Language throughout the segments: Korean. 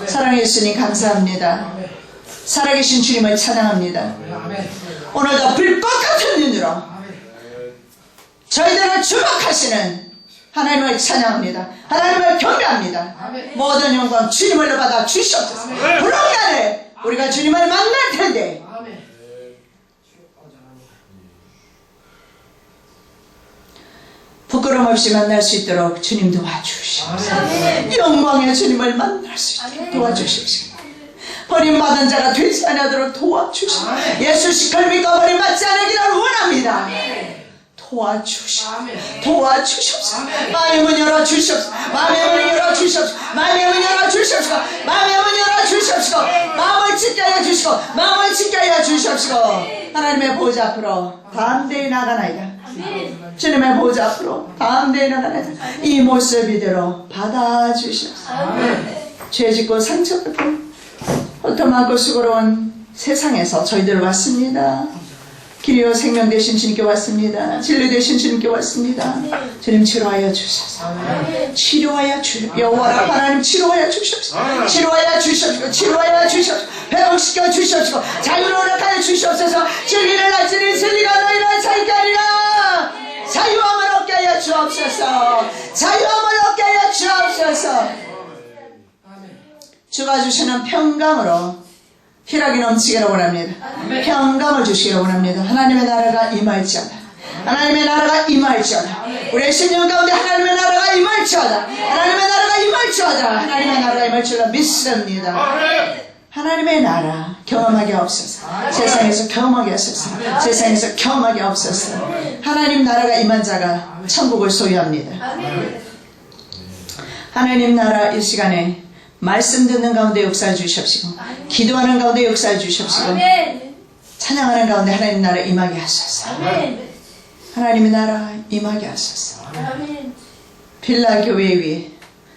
사랑해 주님 감사합니다. 살아계신 주님을 찬양합니다. 오늘도 불꽃 같은 눈으로 저희들을 주목하시는 하나님을 찬양합니다. 하나님을 경배합니다. 모든 영광 주님을 받아 주시옵소서. 불안간에 우리가 주님을 만날 텐데 부끄럼 없이 만날 수 있도록 주님 도와주시옵소서. 영광의 주님을 만날 수 있도록 도와주시옵소서. 버림받은 자가 되지 않도록 도와주시옵소서. 예수 시컬 믿고 버림받지 않기를 원합니다. 도와주시옵소서. 마음의 문 열어주시옵소서. 마음의 문 열어주시옵소서. 마음의 문 열어주시옵소서. 마음의 문 열어주시옵소서. 마음을 짓게 하여 주시고 마음을 짓게 하여 주시옵소서. 하나님의 보좌 앞으로 담대히 나가나이다. 주님의 보좌 앞으로 담대히 나가나이다. 이 모습 이대로 받아주시옵소서. 죄짓고 상처받고 헐떡하고 수고로운 세상에서 저희들 왔습니다. 길이요 생명 되신 주님께 왔습니다. 진리 되신 주님께 왔습니다. 주님 치료하여 주셔서 치료하여 주시옵소서. 여호와 하나님 치료하여 주시옵소서. 치료하여 주시옵소서. 치료하여 주시옵소서. 회복시켜 주시옵소서. 자유를 허락하여 주시옵소서. 진리를 알지니 진리가 너희를 자유케 하리라. 자유함을 얻게 하여 주옵소서. 자유함을 얻게 하여 주옵소서. 주가 주시는 평강으로 희락이 넘치기를 원합니다. 평강을 주시기를 원합니다. 하나님의 나라가 임할지어다. 하나님의 나라가 임할지어다. 우리의 심령 가운데 하나님의 나라가 임할지어다. 하나님의 나라가 임할지어다. 하나님의 나라가 임할 줄로 믿습니다. 하나님의 나라 경험하게 없어서 세상에서 경험하게 없어서 세상에서 경험하게 없어서 하나님 나라가 임한 자가 천국을 소유합니다. 하나님 나라 이 시간에 말씀 듣는 가운데 역사해 주시옵시고 기도하는 가운데 역사해 주시옵시고 찬양하는 가운데 하나님 나라 임하게 하소서. 하나님의 나라 임하게 하소서. 빌라 교회 위에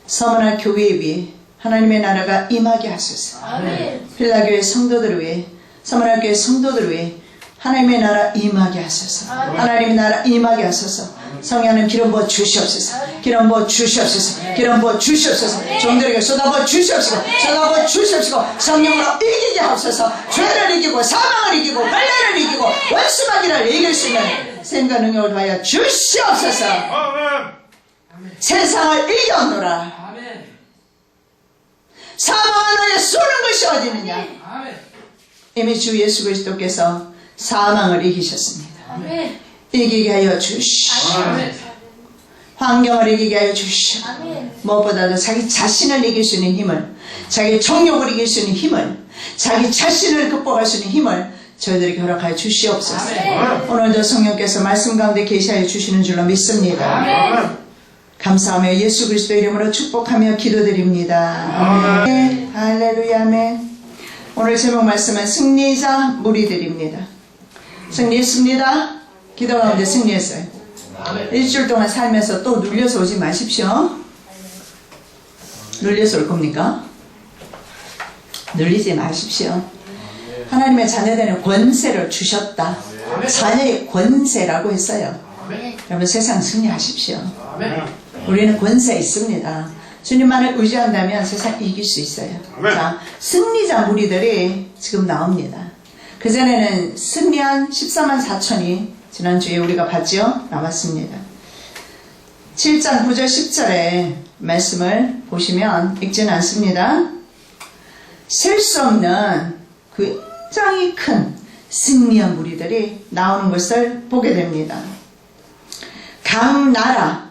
서머나 교회 위에 하나님의 나라가 임하게 하소서. 빌라 교회 성도들 위에 서머나 교회 성도들 위에 하나님의 나라 임하게 하소서. 하나님의 나라 임하게 하소서. 성령님 기름 부어 주시옵소서. 기름 부어 주시옵소서. 기름 부어 주시옵소서. 종들에게 쏟아부어 주시옵소서. 쏟아부어 주시옵소서. 성령으로 이기게 하옵소서. 죄를 이기고 사망을 이기고 벌레를 이기고 원수마귀를 이길 수 있는 생각 능력을 더하여 주시옵소서. 세상을 이겼노라. 사망한 너의 쏘는 것이 어디 있느냐. 이미 주 예수 그리스도께서 사망을 이기셨습니다. 이기게 하여 주시오. 환경을 이기게 하여 주시오. 무엇보다도 자기 자신을 이길 수 있는 힘을, 자기 정욕을 이길 수 있는 힘을, 자기 자신을 극복할 수 있는 힘을 저희들에게 허락하여 주시옵소서. 오늘도 성령께서 말씀 가운데 계시하여 주시는 줄로 믿습니다. 감사하며 예수 그리스도 이름으로 축복하며 기도드립니다. 아멘. 할렐루야 아멘. 오늘 제목 말씀은 승리자 무리들입니다. 승리했습니다. 기도 가운데 승리했어요. 일주일 동안 살면서 또 눌려서 오지 마십시오. 눌려서 올 겁니까? 눌리지 마십시오. 하나님의 자녀들에게 권세를 주셨다. 자녀의 권세라고 했어요. 여러분 세상 승리하십시오. 우리는 권세 있습니다. 주님만을 의지한다면 세상 이길 수 있어요. 자, 승리자 무리들이 지금 나옵니다. 그전에는 승리한 14만 4천이 지난주에 우리가 봤죠? 나왔습니다. 7장 9절 10절의 말씀을 보시면 읽지는 않습니다. 셀 수 없는 굉장히 큰 승리한 무리들이 나오는 것을 보게 됩니다. 각 나라,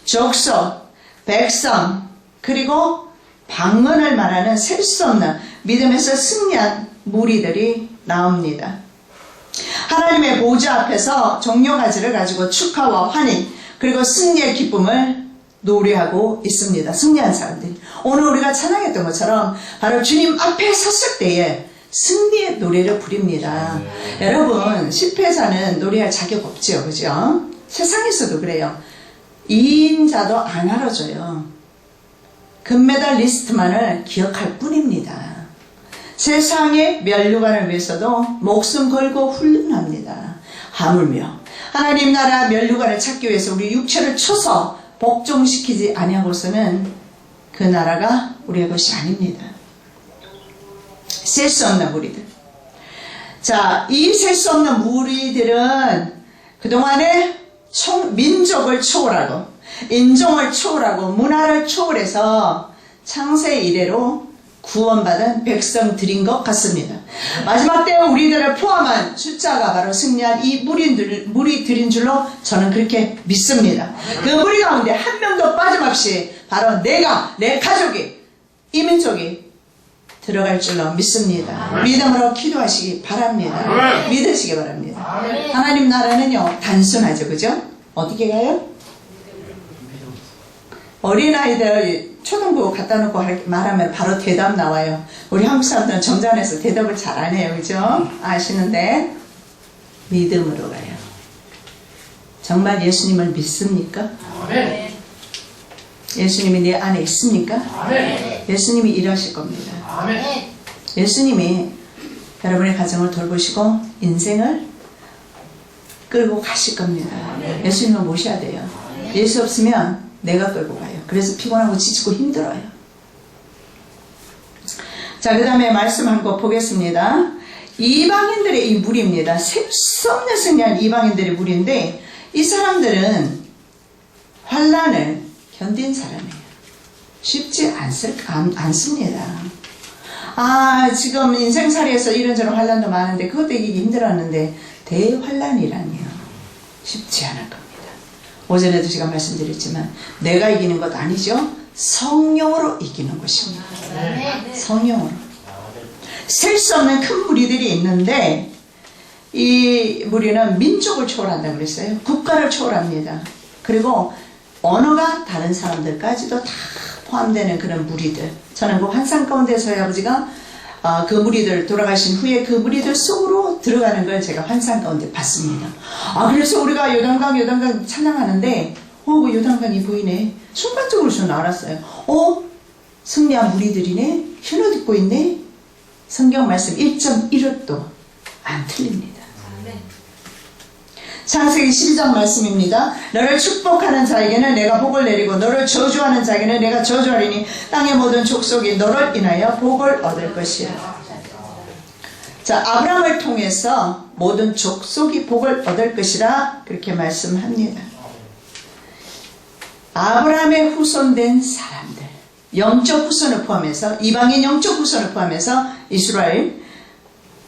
족속, 백성, 그리고 방언을 말하는 셀 수 없는 믿음에서 승리한 무리들이 나옵니다. 하나님의 보좌 앞에서 종려가지를 가지고 축하와 환희 그리고 승리의 기쁨을 노래하고 있습니다. 승리한 사람들이. 오늘 우리가 찬양했던 것처럼 바로 주님 앞에 섰을 때에 승리의 노래를 부릅니다. 여러분 실패자는 노래할 자격 없죠. 그죠? 세상에서도 그래요. 2인자도 안 알아줘요. 금메달 리스트만을 기억할 뿐입니다. 세상의 면류관을 위해서도 목숨 걸고 훈련합니다. 하물며 하나님 나라 면류관을 찾기 위해서 우리 육체를 쳐서 복종시키지 아니하고서는 그 나라가 우리의 것이 아닙니다. 셀 수 없는 무리들. 자, 이 셀 수 없는 무리들은 그동안에 민족을 초월하고 인종을 초월하고 문화를 초월해서 창세 이래로 구원받은 백성들인 것 같습니다. 마지막 때 우리들을 포함한 숫자가 바로 승리한 이 무리들인 줄로 저는 그렇게 믿습니다. 그 무리 가운데 한 명도 빠짐없이 바로 내가, 내 가족이, 이 민족이 들어갈 줄로 믿습니다. 믿음으로 기도하시기 바랍니다. 믿으시기 바랍니다. 하나님 나라는요 단순하죠, 그죠? 어떻게 가요? 어린아이들 초등부 갖다 놓고 말하면 바로 대답 나와요. 우리 한국 사람들은 점잖아서 대답을 잘 안 해요, 그죠? 아시는데 믿음으로 가요. 정말 예수님을 믿습니까? 예수님이 내 안에 있습니까? 예수님이 일하실 겁니다. 예수님이 여러분의 가정을 돌보시고 인생을 끌고 가실 겁니다. 예수님을 모셔야 돼요. 예수 없으면 내가 끌고 가요. 그래서 피곤하고 지치고 힘들어요. 자, 그 다음에 말씀 한 거 보겠습니다. 이방인들의 이 무리입니다. 셀 수 없는 승리한 이방인들의 무리인데 이 사람들은 환난을 견딘 사람이에요. 쉽지 않습니다. 지금 인생살이에서 이런저런 환난도 많은데 그것도 이기기 힘들었는데 대환난이라니요. 쉽지 않을 겁니다. 오전에도 제가 말씀드렸지만 내가 이기는 것 아니죠. 성령으로 이기는 것입니다. 성령으로. 셀 수 없는 큰 무리들이 있는데 이 무리는 민족을 초월한다고 그랬어요. 국가를 초월합니다. 그리고 언어가 다른 사람들까지도 다 포함되는 그런 무리들. 저는 그 환상 가운데 저희 아버지가 그 무리들 돌아가신 후에 그 무리들 속으로 들어가는 걸 제가 환상 가운데 봤습니다. 그래서 우리가 요단강 찬양하는데 그 요단강이 보이네. 순간적으로 저는 알았어요. 승리한 무리들이네. 흰옷 입고 있네. 성경 말씀 1.1획도 안 틀립니다. 창세기 12장 말씀입니다. 너를 축복하는 자에게는 내가 복을 내리고 너를 저주하는 자에게는 내가 저주하리니 땅의 모든 족속이 너를 인하여 복을 얻을 것이라. 자, 아브라함을 통해서 모든 족속이 복을 얻을 것이라 그렇게 말씀합니다. 아브라함의 후손된 사람들, 영적 후손을 포함해서 이방인 영적 후손을 포함해서 이스라엘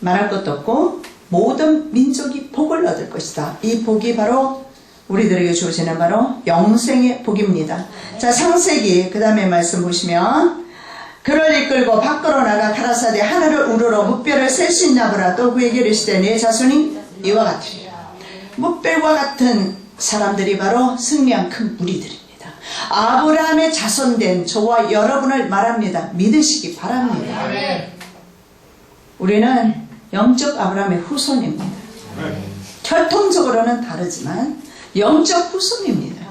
말할 것도 없고 모든 민족이 복을 얻을 것이다. 이 복이 바로 우리들에게 주어지는 바로 영생의 복입니다. 자, 창세기 그 다음에 말씀 보시면 그를 이끌고 밖으로 나가 가라사대 하늘을 우러러 뭇별을 셀 수 있나 보라. 또 그에게 이르시되 내 자손이 이와 같으리라. 뭇별과 같은 사람들이 바로 승리한 큰 무리들입니다. 아브라함의 자손된 저와 여러분을 말합니다. 믿으시기 바랍니다. 우리는 영적 아브라함의 후손입니다. 혈통적으로는 다르지만 영적 후손입니다.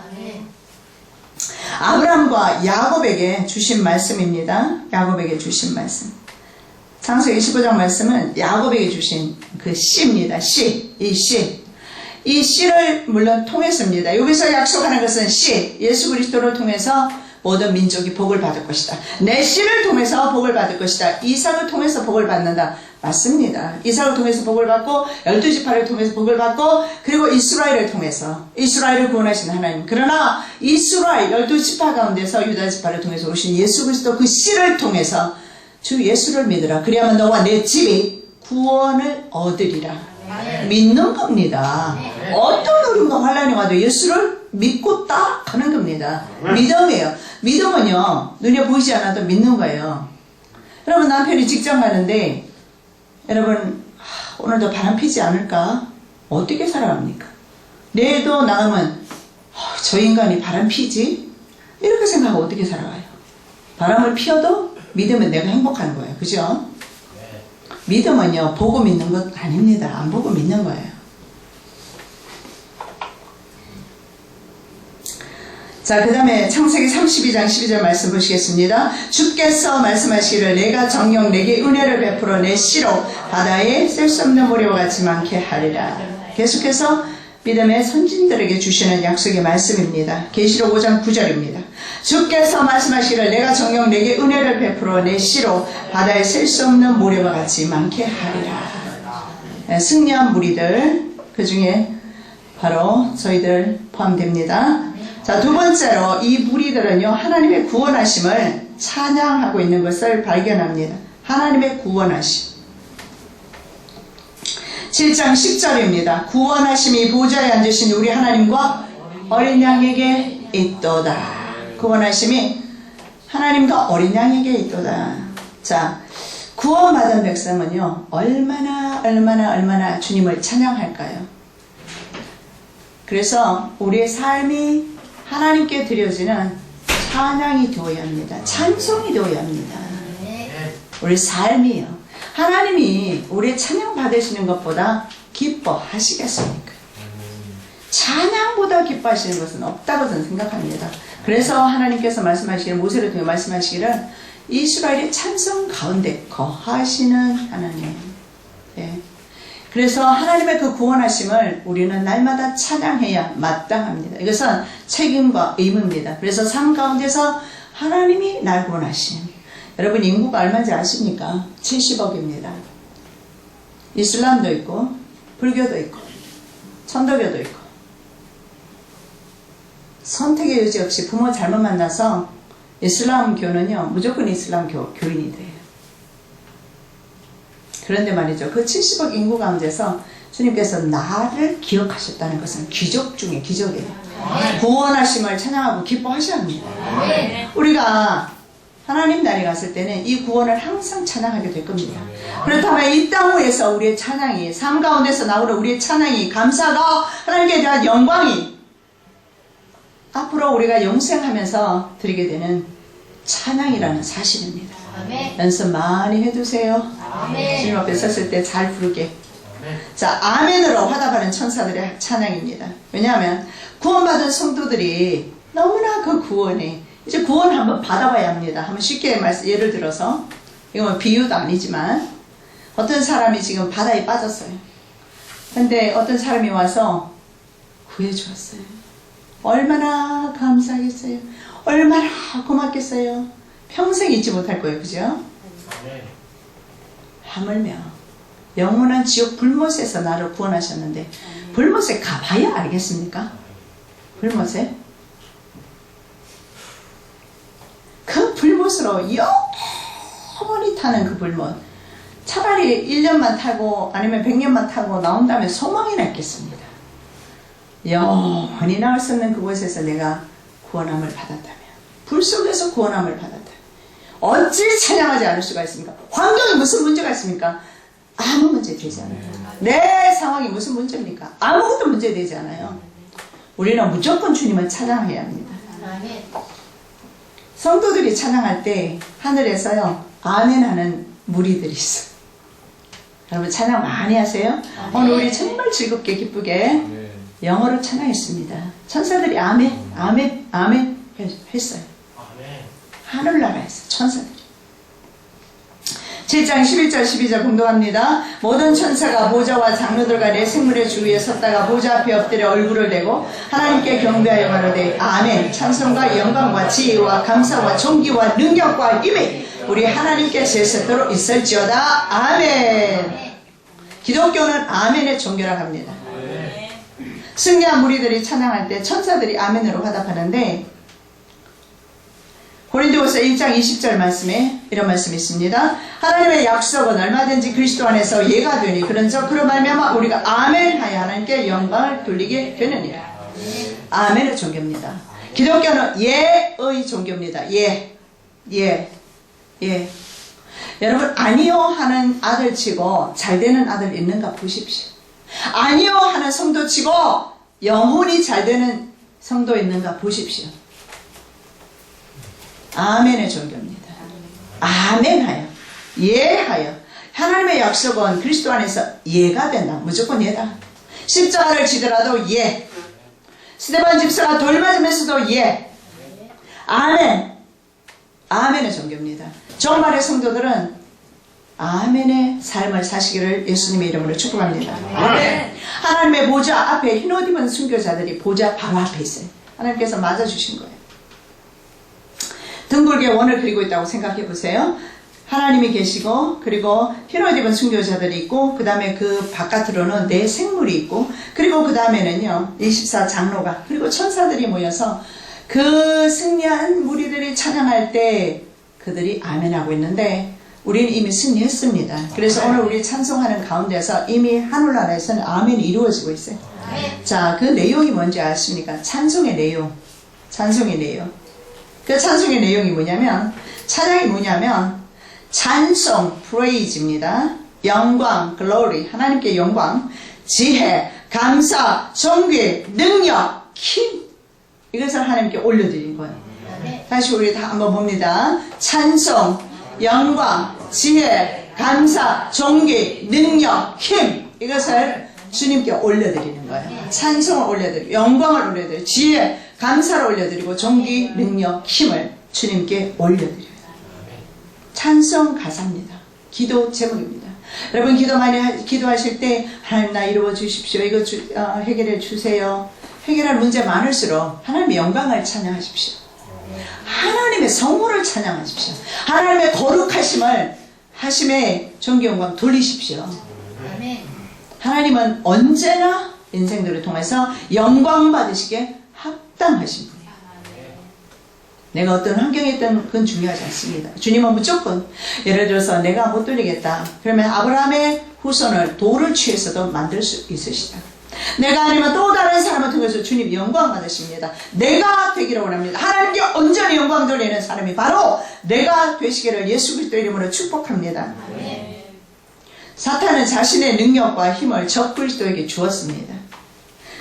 아브라함과 야곱에게 주신 말씀입니다. 야곱에게 주신 말씀. 창세기 15장 말씀은 야곱에게 주신 그 씨입니다. 씨. 이 씨를 물론 통했습니다. 여기서 약속하는 것은 씨, 예수 그리스도를 통해서 모든 민족이 복을 받을 것이다. 내 씨를 통해서 복을 받을 것이다. 이삭을 통해서 복을 받는다. 맞습니다. 이삭을 통해서 복을 받고 12지파를 통해서 복을 받고 그리고 이스라엘을 통해서 이스라엘을 구원하신 하나님. 그러나 이스라엘 12지파 가운데서 유다지파를 통해서 오신 예수 그리스도 그 씨를 통해서 주 예수를 믿으라. 그리하면 너와 내 집이 구원을 얻으리라. 믿는 겁니다. 어떤 어려움과 환난이 와도 예수를 믿고 딱 하는 겁니다. 믿음이에요. 믿음은요 눈에 보이지 않아도 믿는 거예요. 여러분 남편이 직장 가는데 여러분 오늘도 바람 피지 않을까? 어떻게 살아갑니까? 내일도 나가면 저 인간이 바람 피지? 이렇게 생각하고 어떻게 살아가요? 바람을 피워도 믿으면 내가 행복한 거예요. 그죠? 믿음은요 보고 믿는 것 아닙니다. 안 보고 믿는 거예요. 자, 그 다음에 창세기 32장 12절 말씀 보시겠습니다. 주께서 말씀하시기를 내가 정녕 내게 은혜를 베풀어 내 씨로 바다에 셀 수 없는 모래와 같이 많게 하리라. 계속해서 믿음의 선진들에게 주시는 약속의 말씀입니다. 계시록 5장 9절입니다. 주께서 말씀하시기를 내가 정녕 내게 은혜를 베풀어 내 씨로 바다에 셀 수 없는 모래와 같이 많게 하리라. 승리한 무리들, 그 중에 바로 저희들 포함됩니다. 자, 두 번째로 이 무리들은요, 하나님의 구원하심을 찬양하고 있는 것을 발견합니다. 하나님의 구원하심. 7장 10절입니다. 구원하심이 보좌에 앉으신 우리 하나님과 어린 양에게 있도다. 구원하심이 하나님과 어린 양에게 있도다. 자, 구원받은 백성은요, 얼마나 주님을 찬양할까요? 그래서 우리의 삶이 하나님께 드려지는 찬양이 되어야 합니다. 찬송이 되어야 합니다. 우리 삶이요. 하나님이 우리의 찬양 받으시는 것보다 기뻐하시겠습니까? 찬양보다 기뻐하시는 것은 없다고 저는 생각합니다. 그래서 하나님께서 말씀하시기를, 모세를 통해 말씀하시기를 이스라엘의 찬송 가운데 거하시는 하나님. 네. 그래서 하나님의 그 구원하심을 우리는 날마다 찬양해야 마땅합니다. 이것은 책임과 의무입니다. 그래서 삶 가운데서 하나님이 날 구원하심. 여러분, 인구가 얼마인지 아십니까? 70억입니다. 이슬람도 있고 불교도 있고 천도교도 있고, 선택의 여지 없이 부모 잘못 만나서 이슬람교는요, 무조건 이슬람 교인이 돼요. 그런데 말이죠, 그 70억 인구 가운데서 주님께서 나를 기억하셨다는 것은 기적 중에 기적이에요. 구원하심을 찬양하고 기뻐하셔야 합니다. 우리가 하나님 나라에 갔을 때는 이 구원을 항상 찬양하게 될 겁니다. 그렇다면 이 땅 위에서 우리의 찬양이, 삶 가운데서 나오는 우리의 찬양이, 감사가, 하나님께 대한 영광이 앞으로 우리가 영생하면서 드리게 되는 찬양이라는 사실입니다. 연습 많이 해두세요. 주님 앞에 섰을 때 잘 부르게. 자, 아멘으로 화답하는 천사들의 찬양입니다. 왜냐하면 구원받은 성도들이 너무나 그 구원에, 이제 구원 한번 받아봐야 합니다. 한번 쉽게 예를 들어서, 이건 비유도 아니지만, 어떤 사람이 지금 바다에 빠졌어요. 근데 어떤 사람이 와서 구해주었어요. 얼마나 감사하겠어요. 얼마나 고맙겠어요. 평생 잊지 못할 거예요. 그죠? 하물며 영원한 지옥 불못에서 나를 구원하셨는데, 불못에 가봐야 알겠습니까? 불못에? 그 불못으로 영원히 타는 그 불못, 차라리 1년만 타고 아니면 100년만 타고 나온다면 소망이나 있겠습니다. 영원히 나올 수 없는 그곳에서 내가 구원함을 받았다면, 불 속에서 구원함을 받았다면 어찌 찬양하지 않을 수가 있습니까? 환경이 무슨 문제가 있습니까? 아무 문제 되지 않아요. 내 상황이 무슨 문제입니까? 아무것도 문제 되지 않아요. 우리는 무조건 주님을 찬양해야 합니다. 성도들이 찬양할 때 하늘에서요, 아멘 하는 무리들이 있어요. 여러분, 찬양 많이 하세요? 오늘 우리 정말 즐겁게 기쁘게 영어로 찬양했습니다. 천사들이 아멘, 아멘, 아멘 했어요. 하늘나라에서 천사들이. 7장 11절 12절 공동합니다. 모든 천사가 보좌와 장로들과 내 생물의 주위에 섰다가 보좌 앞에 엎드려 얼굴을 대고 하나님께 경배하여 가로되 아멘. 찬송과 영광과 지혜와 감사와 존귀와 능력과 힘이 우리 하나님께 세세토록 있을지어다. 아멘. 기독교는 아멘의 종교라고 합니다. 승리한 무리들이 찬양할 때 천사들이 아멘으로 화답하는데, 고린도후서 1장 20절 말씀에 이런 말씀이 있습니다. 하나님의 약속은 얼마든지 그리스도 안에서 예가 되니 그런즉 그로 말미암아 우리가 아멘하여 하나님께 영광을 돌리게 되느니라. 아멘의 종교입니다. 기독교는 예의 종교입니다. 예. 여러분, 아니요 하는 아들 치고 잘 되는 아들 있는가 보십시오. 아니요 하는 성도 치고 영혼이 잘 되는 성도 있는가 보십시오. 아멘의 종교입니다. 아멘하여, 예하여. 하나님의 약속은 그리스도 안에서 예가 된다. 무조건 예다. 십자가를 지더라도 예. 스데반 집사가 돌 맞으면서도 예. 아멘. 아멘의 종교입니다. 정말의 성도들은 아멘의 삶을 사시기를 예수님의 이름으로 축복합니다. 아멘. 하나님의 보좌 앞에 흰옷 입은 순교자들이 보좌 바로 앞에 있어요. 하나님께서 맞아주신 거예요. 둥글게 원을 그리고 있다고 생각해 보세요. 하나님이 계시고, 그리고 흰옷 입은 순교자들이 있고, 그 다음에 그 바깥으로는 내 생물이 있고, 그리고 그 다음에는요 24장로가, 그리고 천사들이 모여서 그 승리한 무리들이 찬양할 때 그들이 아멘하고 있는데, 우리는 이미 승리했습니다. 그래서 오늘 우리 찬송하는 가운데서 이미 하늘나라에서는 아멘이 이루어지고 있어요. 자, 그 내용이 뭔지 아십니까? 찬송의 내용. 찬송의 내용. 그 찬송의 내용이 뭐냐면, 찬양이 뭐냐면, 찬송, praise입니다. 영광, glory, 하나님께 영광, 지혜, 감사, 존귀, 능력, 힘. 이것을 하나님께 올려드린 거예요. 다시 우리 다 한번 봅니다. 찬송, 영광, 지혜, 감사, 존귀, 능력, 힘. 이것을 주님께 올려드리는 거예요. 찬송을 올려드리고, 영광을 올려드리고, 지혜, 감사를 올려드리고, 존귀, 능력, 힘을 주님께 올려드려요. 찬송 가사입니다. 기도 제목입니다. 여러분 기도 많이 기도하실 때 하나님 나 이루어 주십시오. 이거 해결해 주세요. 해결할 문제 많을수록 하나님의 영광을 찬양하십시오. 하나님의 성물을 찬양하십시오. 하나님의 거룩하심을 하심의 존귀 영광 돌리십시오. 하나님은 언제나 인생들을 통해서 영광 받으시기에 합당하신 분이에요. 내가 어떤 환경에 있든 그건 중요하지 않습니다. 주님은 무조건, 예를 들어서 내가 못 돌리겠다. 그러면 아브라함의 후손을 돌을 취해서도 만들 수 있으시다. 내가 아니면 또 다른 사람을 통해서 주님 영광 받으십니다. 내가 되기를 원합니다. 하나님께 온전히 영광 돌리는 사람이 바로 내가 되시기를 예수 그리스도 이름으로 축복합니다. 사탄은 자신의 능력과 힘을 적 그리스도에게 주었습니다.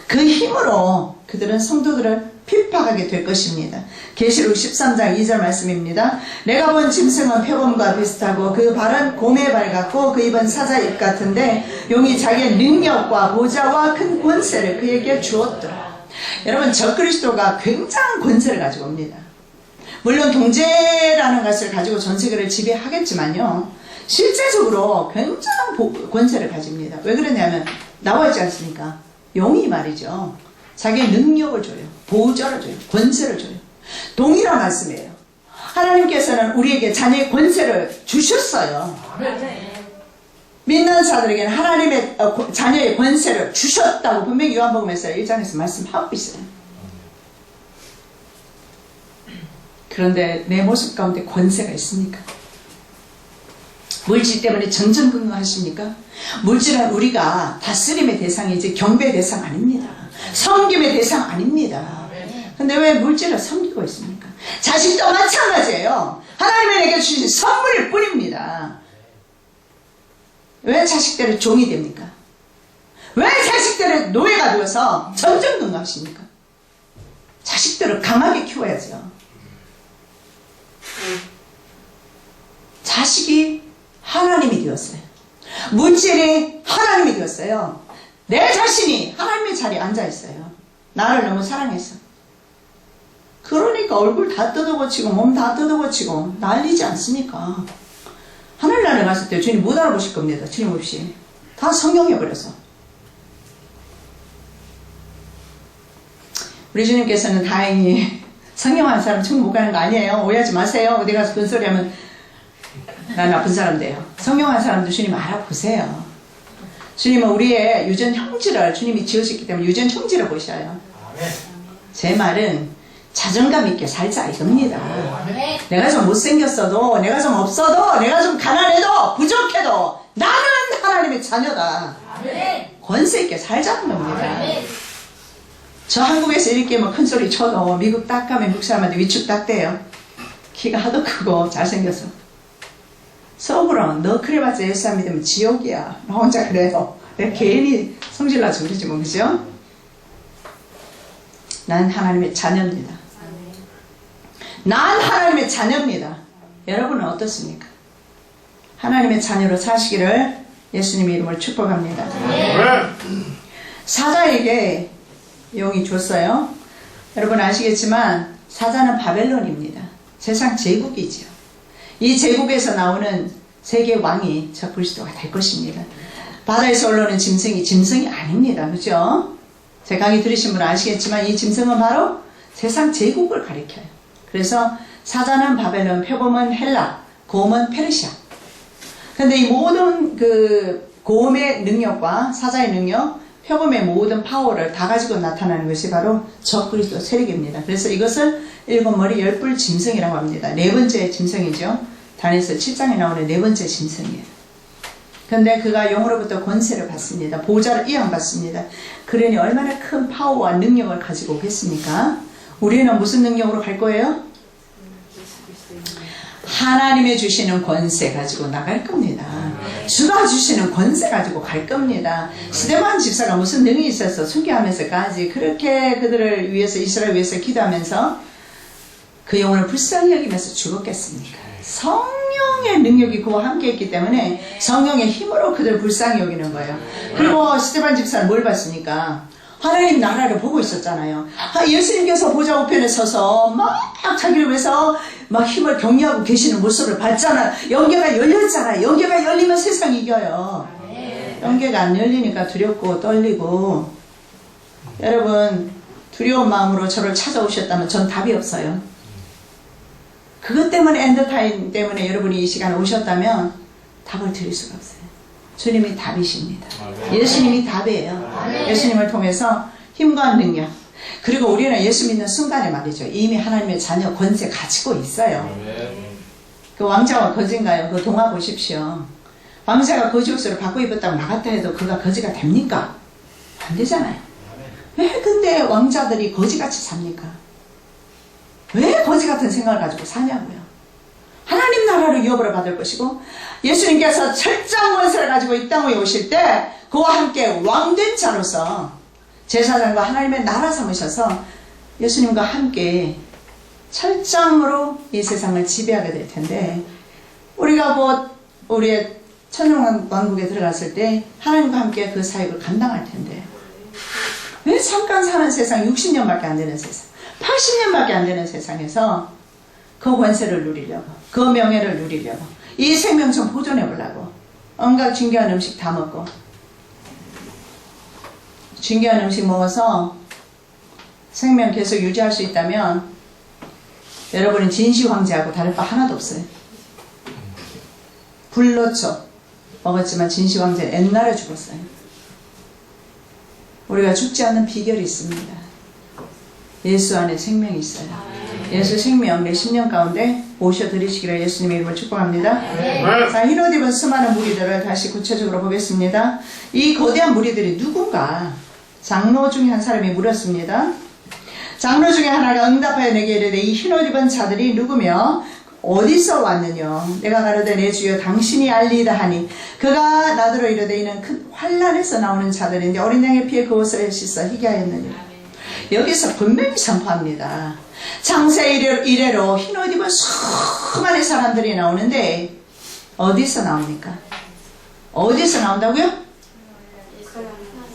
그 힘으로 그들은 성도들을 핍박하게 될 것입니다. 계시록 13장 2절 말씀입니다. 내가 본 짐승은 표범과 비슷하고 그 발은 곰의 발 같고 그 입은 사자 입 같은데 용이 자기의 능력과 보좌와 큰 권세를 그에게 주었더라. 여러분 적그리스도가 굉장한 권세를 가지고 옵니다. 물론 통제라는 것을 가지고 전 세계를 지배하겠지만요, 실제적으로 굉장한 권세를 가집니다. 왜 그러냐면 나와 있지 않습니까? 용이 말이죠, 자기의 능력을 줘요. 보좌를 줘요. 권세를 줘요. 동일한 말씀이에요. 하나님께서는 우리에게 자녀의 권세를 주셨어요. 믿는 자들에게는 하나님의 자녀의 권세를 주셨다고 분명히 요한복음에서 1장에서 말씀하고 있어요. 그런데 내 모습 가운데 권세가 있습니까? 물질 때문에 전전긍긍하십니까? 물질은 우리가 다스림의 대상이지 경배의 대상 아닙니다. 섬김의 대상 아닙니다. 근데 왜 물질을 섬기고 있습니까? 자식도 마찬가지예요. 하나님이 내게 주신 선물일 뿐입니다. 왜 자식들의 종이 됩니까? 왜 자식들의 노예가 되어서 전전긍긍하십니까? 자식들을 강하게 키워야죠. 자식이 하나님이 되었어요. 물질이 하나님이 되었어요. 내 자신이 하나님의 자리에 앉아있어요. 나를 너무 사랑해서. 그러니까 얼굴 다 뜯어고치고 몸 다 뜯어고치고 난리지 않습니까? 하늘나라에 갔을 때 주님 못 알아보실 겁니다. 주님 없이. 다 성령해버려서. 우리 주님께서는 다행히 성령한 사람 천국 못 가는 거 아니에요. 오해하지 마세요. 어디 가서 그 소리 하면 난 나쁜 사람 돼요. 성령한 사람도 주님 알아보세요. 주님은 우리의 유전 형질을 주님이 지으셨기 때문에 유전 형질을 보셔요. 제 말은 자존감 있게 살자 이겁니다. 내가 좀 못생겼어도, 내가 좀 없어도, 내가 좀 가난해도, 부족해도 나는 하나님의 자녀다. 권세 있게 살자는 겁니다. 저 한국에서 이렇게 뭐 큰 소리 쳐도 미국 딱 가면 미국 사람한테 위축 딱 돼요. 키가 하도 크고 잘생겨서. 속으로 너 그래봤자 예수 안 믿으면 지옥이야. 나 혼자 그래요. 내가 괜히 성질나서 그러지 뭐, 그죠? 난 하나님의 자녀입니다. 난 하나님의 자녀입니다. 여러분은 어떻습니까? 하나님의 자녀로 사시기를 예수님의 이름으로 축복합니다. 사자에게 용이 줬어요. 여러분 아시겠지만 사자는 바벨론입니다. 세상 제국이죠. 이 제국에서 나오는 세계 왕이 저 그리스도가 될 것입니다. 바다에서 올라오는 짐승이 아닙니다. 그죠? 제 강의 들으신 분은 아시겠지만 이 짐승은 바로 세상 제국을 가리켜요. 그래서 사자는 바벨론, 표범은 헬라, 곰은 페르시아. 근데 이 모든 그 곰의 능력과 사자의 능력, 표범의 모든 파워를 다 가지고 나타나는 것이 바로 적그리스도 세력입니다. 그래서 이것을 일곱 머리 열불 짐승이라고 합니다. 네 번째 짐승이죠. 다니엘서 7장에 나오는 네 번째 짐승이에요. 근데 그가 영으로부터 권세를 받습니다. 보좌를 이양받습니다. 그러니 얼마나 큰 파워와 능력을 가지고 오겠습니까? 우리는 무슨 능력으로 갈 거예요? 하나님의 주시는 권세 가지고 나갈 겁니다. 주가 주시는 권세 가지고 갈 겁니다. 스데반 집사가 무슨 능이 있어서 순교하면서까지 그렇게 그들을 위해서, 이스라엘 위해서 기도하면서 그 영혼을 불쌍히 여기면서 죽었겠습니까? 성령의 능력이 그와 함께 있기 때문에 성령의 힘으로 그들을 불쌍히 여기는 거예요. 그리고 스데반 집사는 뭘 봤습니까? 하나님 나라를 보고 있었잖아요. 예수님께서 보좌 우편에 서서 막 자기를 위해서 막 힘을 격려하고 계시는 모습을 봤잖아요. 영계가 열렸잖아요. 영계가 열리면 세상이 이겨요. 영계가 안 열리니까 두렵고 떨리고. 여러분, 두려운 마음으로 저를 찾아오셨다면 전 답이 없어요. 그것 때문에, 엔드타임 때문에 여러분이 이 시간에 오셨다면 답을 드릴 수가 없어요. 주님이 답이십니다. 예수님이 답이에요. 예수님을 통해서 힘과 능력. 그리고 우리는 예수 믿는 순간에 말이죠. 이미 하나님의 자녀 권세 가지고 있어요. 그 왕자와 거지인가요? 그 동화 보십시오. 왕자가 거지 옷을 바꿔 입었다고 나갔다 해도 그가 거지가 됩니까? 안 되잖아요. 왜 근데 왕자들이 거지같이 삽니까? 왜 거지 같은 생각을 가지고 사냐고요. 하나님 나라를 위협을 받을 것이고 예수님께서 철저한 권세를 가지고 이 땅에 오실 때 그와 함께 왕된 자로서 제사장과 하나님의 나라 삼으셔서 예수님과 함께 철장으로 이 세상을 지배하게 될 텐데 우리가 곧 우리의 천년왕국에 들어갔을 때 하나님과 함께 그 사역을 감당할 텐데 왜 잠깐 사는 세상 60년밖에 안 되는 세상 80년밖에 안 되는 세상에서 그 권세를 누리려고 그 명예를 누리려고 이 생명 좀 보존해 보려고 온갖 중요한 음식 다 먹고 중요한 음식 먹어서 생명 계속 유지할 수 있다면 여러분은 진시황제하고 다를 바 하나도 없어요. 불로초 먹었지만 진시황제는 옛날에 죽었어요. 우리가 죽지 않는 비결이 있습니다. 예수 안에 생명이 있어요. 예수 생명 내 10년 가운데 모셔드리시기를 예수님의 이름으로 축복합니다. 자, 흰옷 입은 수많은 무리들을 다시 구체적으로 보겠습니다. 이 거대한 무리들이 누군가? 장로 중에 한 사람이 물었습니다. 장로 중에 하나가 응답하여 내게 이르되 이 흰옷 입은 자들이 누구며 어디서 왔느냐? 내가 가로되 내 주여 당신이 알리이다 하니 그가 나더러 이르되 이는 큰 환난에서 나오는 자들인데 어린 양의 피에 그 옷을 씻어 희게 하였느니라. 여기서 분명히 선포합니다. 창세 이래로 흰옷 입은 수많은 사람들이 나오는데 어디서 나옵니까? 어디서 나온다고요?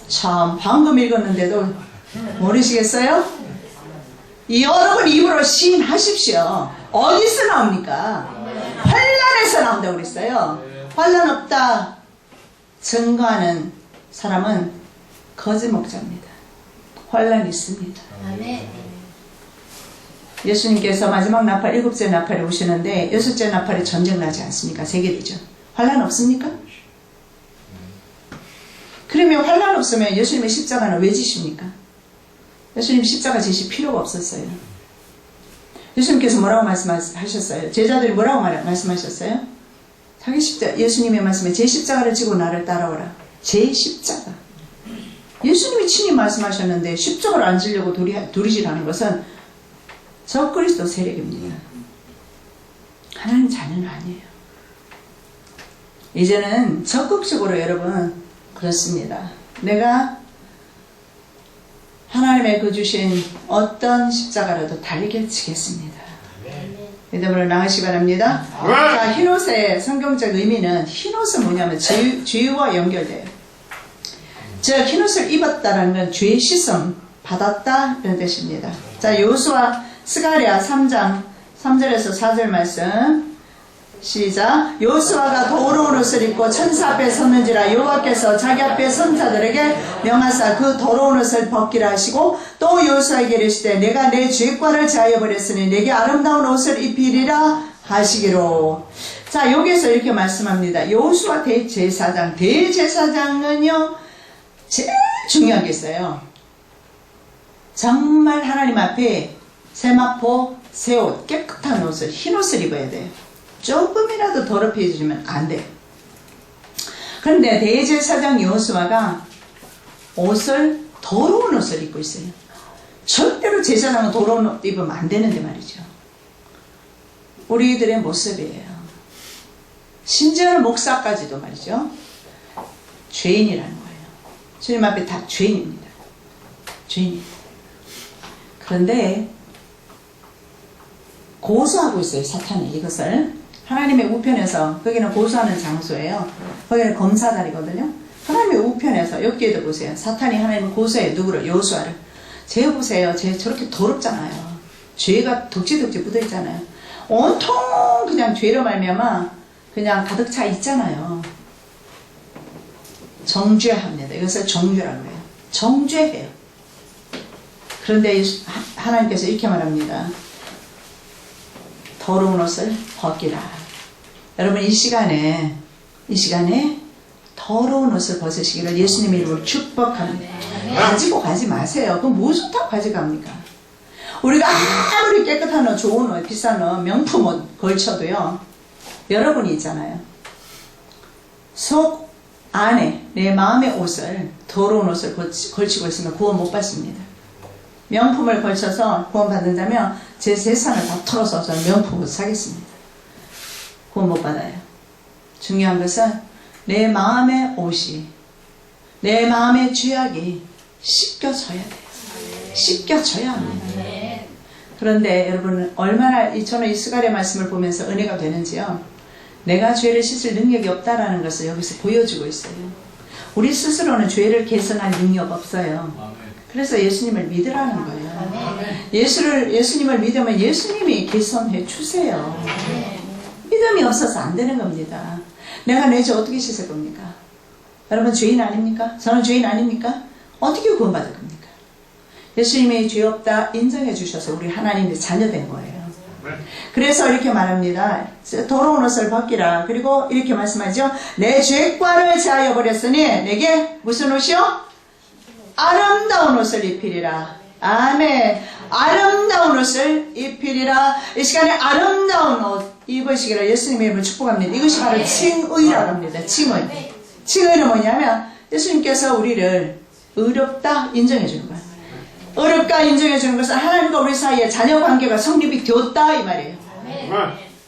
참 방금 읽었는데도 모르시겠어요? 여러분 입으로 시인하십시오. 어디서 나옵니까? 환난에서 나온다고 그랬어요. 환난 없다 증거하는 사람은 거짓 목자입니다. 환난이 있습니다. 예수님께서 마지막 나팔 7째 나팔에 오시는데 6째 나팔에 전쟁 나지 않습니까? 세계대전. 환난 없습니까? 그러면 환난 없으면 예수님의 십자가는 왜 지십니까? 예수님 십자가 지실 필요가 없었어요. 예수님께서 뭐라고 말씀하셨어요? 제자들이 뭐라고 말씀하셨어요? 자기 십자가, 예수님의 말씀에 제 십자가를 지고 나를 따라오라. 제 십자가. 예수님이 친히 말씀하셨는데 십자가를 안 지려고 두리질하는 것은 적그리스도 세력입니다. 하나님 자녀는 아니에요. 이제는 적극적으로 여러분 그렇습니다. 내가 하나님의 그 주신 어떤 십자가라도 달게 지겠습니다. 믿음으로 나가시기 바랍니다. 자, 흰옷의 성경적 의미는 흰옷은 뭐냐면 죄와 연결돼요. 즉 흰옷을 입었다라는 건 죄의 씻음 받았다 이런 뜻입니다. 자, 여호수아 스가랴 3장 3절에서 4절 말씀 시작. 여호수아가 더러운 옷을 입고 천사 앞에 섰는지라 여호와께서 자기 앞에 선 자들에게 명하사 그 더러운 옷을 벗기라 하시고 또 여호수아에게 이르시되 내가 내 죄과를 제하여 버렸으니 내게 아름다운 옷을 입히리라 하시기로. 자, 여기서 이렇게 말씀합니다. 여호수아 대제사장은요 제일 중요한 게 있어요. 정말 하나님 앞에 세마포, 새옷, 깨끗한 옷을, 흰 옷을 입어야 돼요. 조금이라도 더럽혀지면 안 돼요. 그런데 대제사장 여호수아가 더러운 옷을 입고 있어요. 절대로 제사장은 더러운 옷 입으면 안 되는데 말이죠. 우리들의 모습이에요. 심지어는 목사까지도 말이죠. 죄인이라는 거예요. 주님 앞에 다 죄인입니다. 죄인이에요. 그런데 고소하고 있어요. 사탄이 이것을. 하나님의 우편에서, 거기는 고소하는 장소예요. 거기는 검사자리거든요. 하나님의 우편에서, 여기에도 보세요. 사탄이 하나님을 고소해요. 누구를? 여호수아를. 쟤 보세요. 쟤 저렇게 더럽잖아요. 죄가 덕지덕지 묻어있잖아요. 온통 그냥 죄로 말미암아 그냥 가득 차 있잖아요. 정죄합니다. 이것을 정죄라고 해요. 정죄해요. 그런데 하나님께서 이렇게 말합니다. 더러운 옷을 벗기라. 여러분 이 시간에 더러운 옷을 벗으시기를 예수님의 이름으로 축복합니다. 가지고 가지 마세요. 그럼 뭐 좋다고 가져갑니까? 우리가 아무리 깨끗한 옷, 좋은 옷, 비싼 옷, 명품 옷 걸쳐도요. 여러분이 있잖아요. 속 안에 내 마음의 옷을, 더러운 옷을 걸치고 있으면 구원 못 받습니다. 명품을 걸쳐서 구원 받는다면 제 재산을 다 털어서 저는 명품을 사겠습니다. 구원 못 받아요. 중요한 것은 내 마음의 옷이, 내 마음의 죄악이 씻겨져야 돼요. 씻겨져야 합니다. 그런데 여러분 얼마나 저는 이 스가랴 말씀을 보면서 은혜가 되는지요. 내가 죄를 씻을 능력이 없다라는 것을 여기서 보여주고 있어요. 우리 스스로는 죄를 개선할 능력 없어요. 그래서 예수님을 믿으라는 거예요. 예수님을 믿으면 예수님이 개선해 주세요. 믿음이 없어서 안 되는 겁니다. 내가 내 죄 어떻게 씻을 겁니까? 여러분 죄인 아닙니까? 저는 죄인 아닙니까? 어떻게 구원받을 겁니까? 예수님이 죄 없다 인정해 주셔서 우리 하나님의 자녀된 거예요. 그래서 이렇게 말합니다. 더러운 옷을 벗기라. 그리고 이렇게 말씀하죠. 내 죄과를 제하여 버렸으니 내게 무슨 옷이요? 아름다운 옷을 입히리라. 아멘. 아름다운 옷을 입히리라. 이 시간에 아름다운 옷 입으시기를 예수님의 이름으로 축복합니다. 이것이 바로 칭의라고 합니다. 칭의. 칭의는 뭐냐면 예수님께서 우리를 의롭다 인정해 주는 거예요. 의롭다 인정해 주는 것은 하나님과 우리 사이에 자녀 관계가 성립이 되었다 이 말이에요.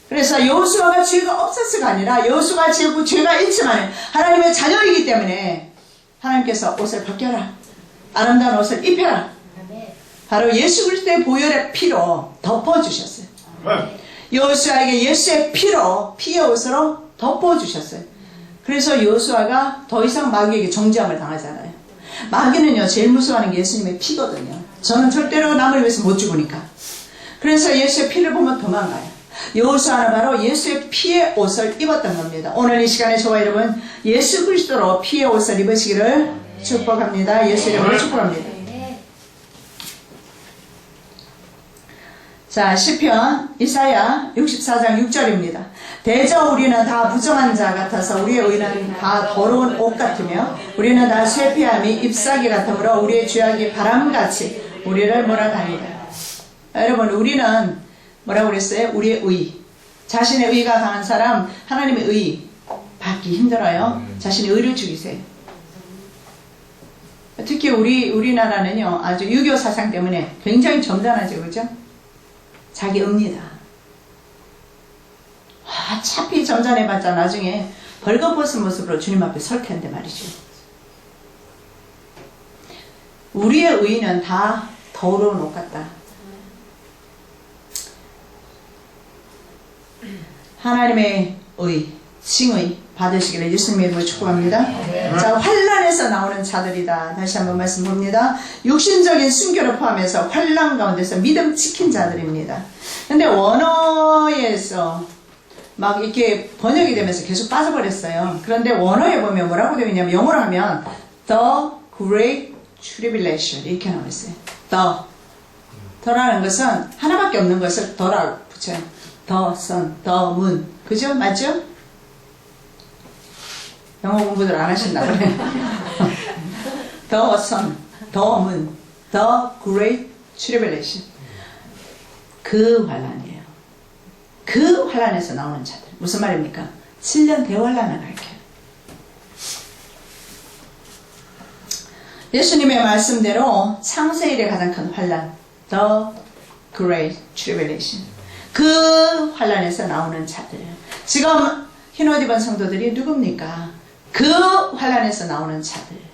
그래서 여호수아가 죄가 없었어가 아니라 여호수아가 죄가 있지만 하나님의 자녀이기 때문에 하나님께서 옷을 벗겨라. 아름다운 옷을 입혀라. 바로 예수 그리스도의 보혈의 피로 덮어주셨어요. 여호수아에게 예수의 피의 옷으로 덮어주셨어요. 그래서 여호수아가 더 이상 마귀에게 정죄함을 당하잖아요. 마귀는요 제일 무서워하는 게 예수님의 피거든요. 저는 절대로 남을 위해서 못 죽으니까. 그래서 예수의 피를 보면 도망가요. 여호수아는 바로 예수의 피의 옷을 입었던 겁니다. 오늘 이 시간에 저와 여러분 예수 그리스도로 피의 옷을 입으시기를 축복합니다. 예수 이름으로 축복합니다. 자, 시편 이사야 64장 6절입니다. 대저 우리는 다 부정한 자 같아서 우리의 의는 다 더러운 옷 같으며 우리는 다 쇠피함이 잎사귀 같으므로 우리의 죄악이 바람같이 우리를 몰아다니라. 여러분 우리는 뭐라고 그랬어요? 우리의 의. 자신의 의가 강한 사람 하나님의 의 받기 힘들어요. 자신의 의를 죽이세요. 특히 우리나라는요 아주 유교 사상 때문에 굉장히 점잖하죠. 그죠? 자기 의입니다. 어차피 점잖해봤자 나중에 벌거벗은 모습으로 주님 앞에 설 텐데 말이죠. 우리의 의는 다 더러운 옷 같다. 하나님의 의, 칭의 받으시기를 예수님의 이름으로 축복합니다. 자, 환난에서 나오는 자들이다. 다시 한번 말씀 봅니다. 육신적인 순교를 포함해서 환난 가운데서 믿음 지킨 자들입니다. 근데 원어에서 막 이렇게 번역이 되면서 계속 빠져버렸어요. 그런데 원어에 보면 뭐라고 되어 있냐면 영어로 하면 The Great Tribulation 이렇게 나와 있어요. 더라는 것은 하나밖에 없는 것을 더라고 붙여요. The sun, the moon. 그죠? 맞죠? 영어 공부들 안 하신다 그래. The sun, the moon, the great tribulation. 그 환란이에요. 그 환란에서 나오는 자들. 무슨 말입니까? 7년 대환란을 가르쳐요. 예수님의 말씀대로 창세일의 가장 큰 환란, the great tribulation. 그 환란에서 나오는 자들. 지금 흰옷 입은 성도들이 누굽니까? 그 환란에서 나오는 자들.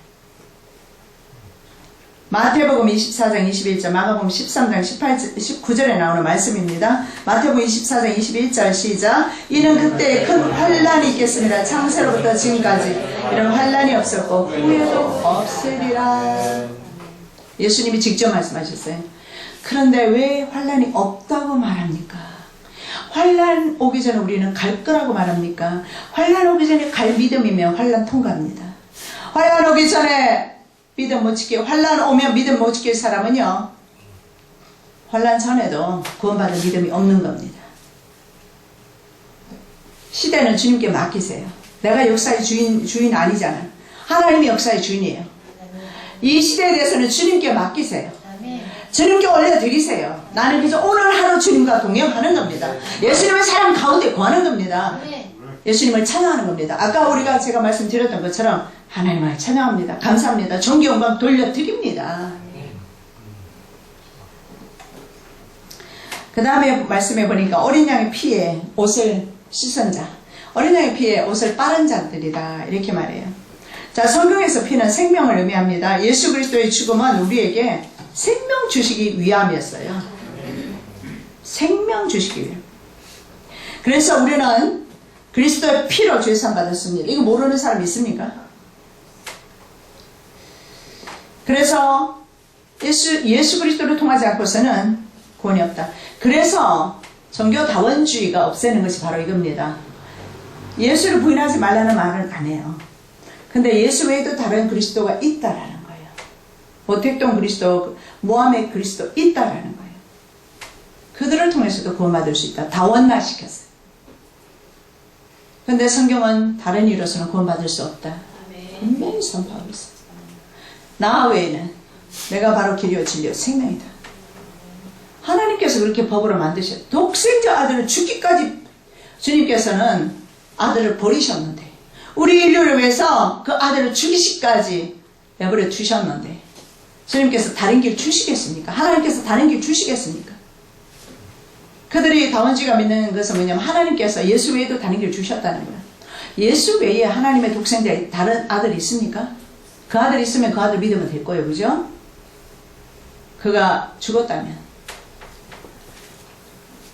마태복음 24장 21절, 마가복음 13장 19절에 나오는 말씀입니다. 마태복음 24장 21절 시작. 이는 그때 큰 환란이 있겠습니다. 창세로부터 지금까지 이런 환란이 없었고 후에도 없으리라. 예수님이 직접 말씀하셨어요. 그런데 왜 환란이 없다고 말합니까? 환란 오기 전에 우리는 갈 거라고 말합니까? 환란 오기 전에 갈 믿음이면 환란 통과합니다. 환란 오기 전에 믿음 못 지키고 환란 오면 믿음 못 지킬 사람은요, 환란 전에도 구원받은 믿음이 없는 겁니다. 시대는 주님께 맡기세요. 내가 역사의 주인 아니잖아. 하나님이 역사의 주인이에요. 이 시대에 대해서는 주님께 맡기세요. 주님께 올려드리세요. 나는 그저 오늘 하루 주님과 동행하는 겁니다. 예수님의 사랑 가운데 거하는 겁니다. 예수님을 찬양하는 겁니다. 아까 우리가 제가 말씀드렸던 것처럼 하나님을 찬양합니다. 감사합니다. 존귀 영광 돌려드립니다. 그 다음에 말씀해 보니까 어린 양의 피에 옷을 씻은 자, 어린 양의 피에 옷을 빠른 자들이다 이렇게 말해요. 자, 성경에서 피는 생명을 의미합니다. 예수 그리스도의 죽음은 우리에게 생명 주시기 위함이었어요. 생명 주시기 위함. 그래서 우리는 그리스도의 피로 죄산 받았습니다. 이거 모르는 사람 있습니까? 그래서 예수 그리스도를 통하지 않고서는 구원이 없다. 그래서 종교다원주의가 없애는 것이 바로 이겁니다. 예수를 부인하지 말라는 말은 안 해요. 근데 예수 외에도 다른 그리스도가 있다라는 거예요. 모택동 그리스도, 모하메 그리스도 있다라는 거예요. 그들을 통해서도 구원받을 수 있다. 다원화시켰어요. 근데 성경은 다른 이유로서는 구원받을 수 없다. 분명히 선포하고 있어요. 나 외에는 내가 바로 길이요 진리요 생명이다. 하나님께서 그렇게 법으로 만드셨어요. 독생자 아들을 죽기까지 주님께서는 아들을 버리셨는데, 우리 인류를 위해서 그 아들을 죽이시기까지 내버려 두셨는데 주님께서 다른 길 주시겠습니까? 하나님께서 다른 길 주시겠습니까? 그들이 다원주의가 믿는 것은 뭐냐면 하나님께서 예수 외에도 다른 길 주셨다는 거예요. 예수 외에 하나님의 독생자의 다른 아들이 있습니까? 그 아들이 있으면 그 아들 믿으면 될 거예요. 그죠? 그가 죽었다면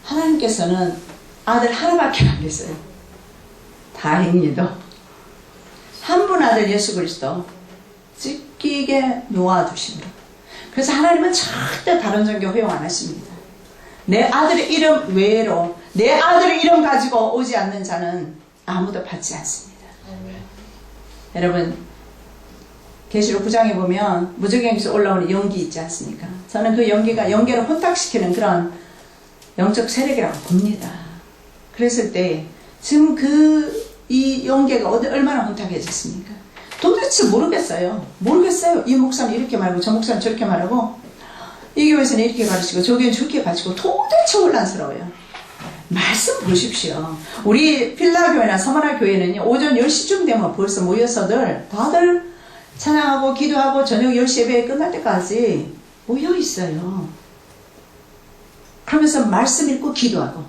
하나님께서는 아들 하나밖에 안 계세요. 다행히도 한 분 아들 예수 그리스도 찢기게 놓아두십니다. 그래서 하나님은 절대 다른 종교 허용 안 하십니다. 내 아들의 이름 외로 내 아들의 이름 가지고 오지 않는 자는 아무도 받지 않습니다. 여러분, 계시록 9장에 보면 무적행에서 올라오는 연기 있지 않습니까? 저는 그 연기를 혼탁시키는 그런 영적 세력이라고 봅니다. 그랬을 때 지금 이 연계가 얼마나 혼탁해졌습니까? 도대체 모르겠어요. 이 목사는 이렇게 말하고 저 목사는 저렇게 말하고 이 교회에서는 이렇게 가르치고 저 교회는 저렇게 가르치고 도대체 혼란스러워요. 말씀 보십시오. 우리 필라교회나 서머나 교회는요, 오전 10시쯤 되면 벌써 모여서들 다들 찬양하고 기도하고 저녁 10시 예배 끝날 때까지 모여 있어요. 그러면서 말씀 읽고 기도하고,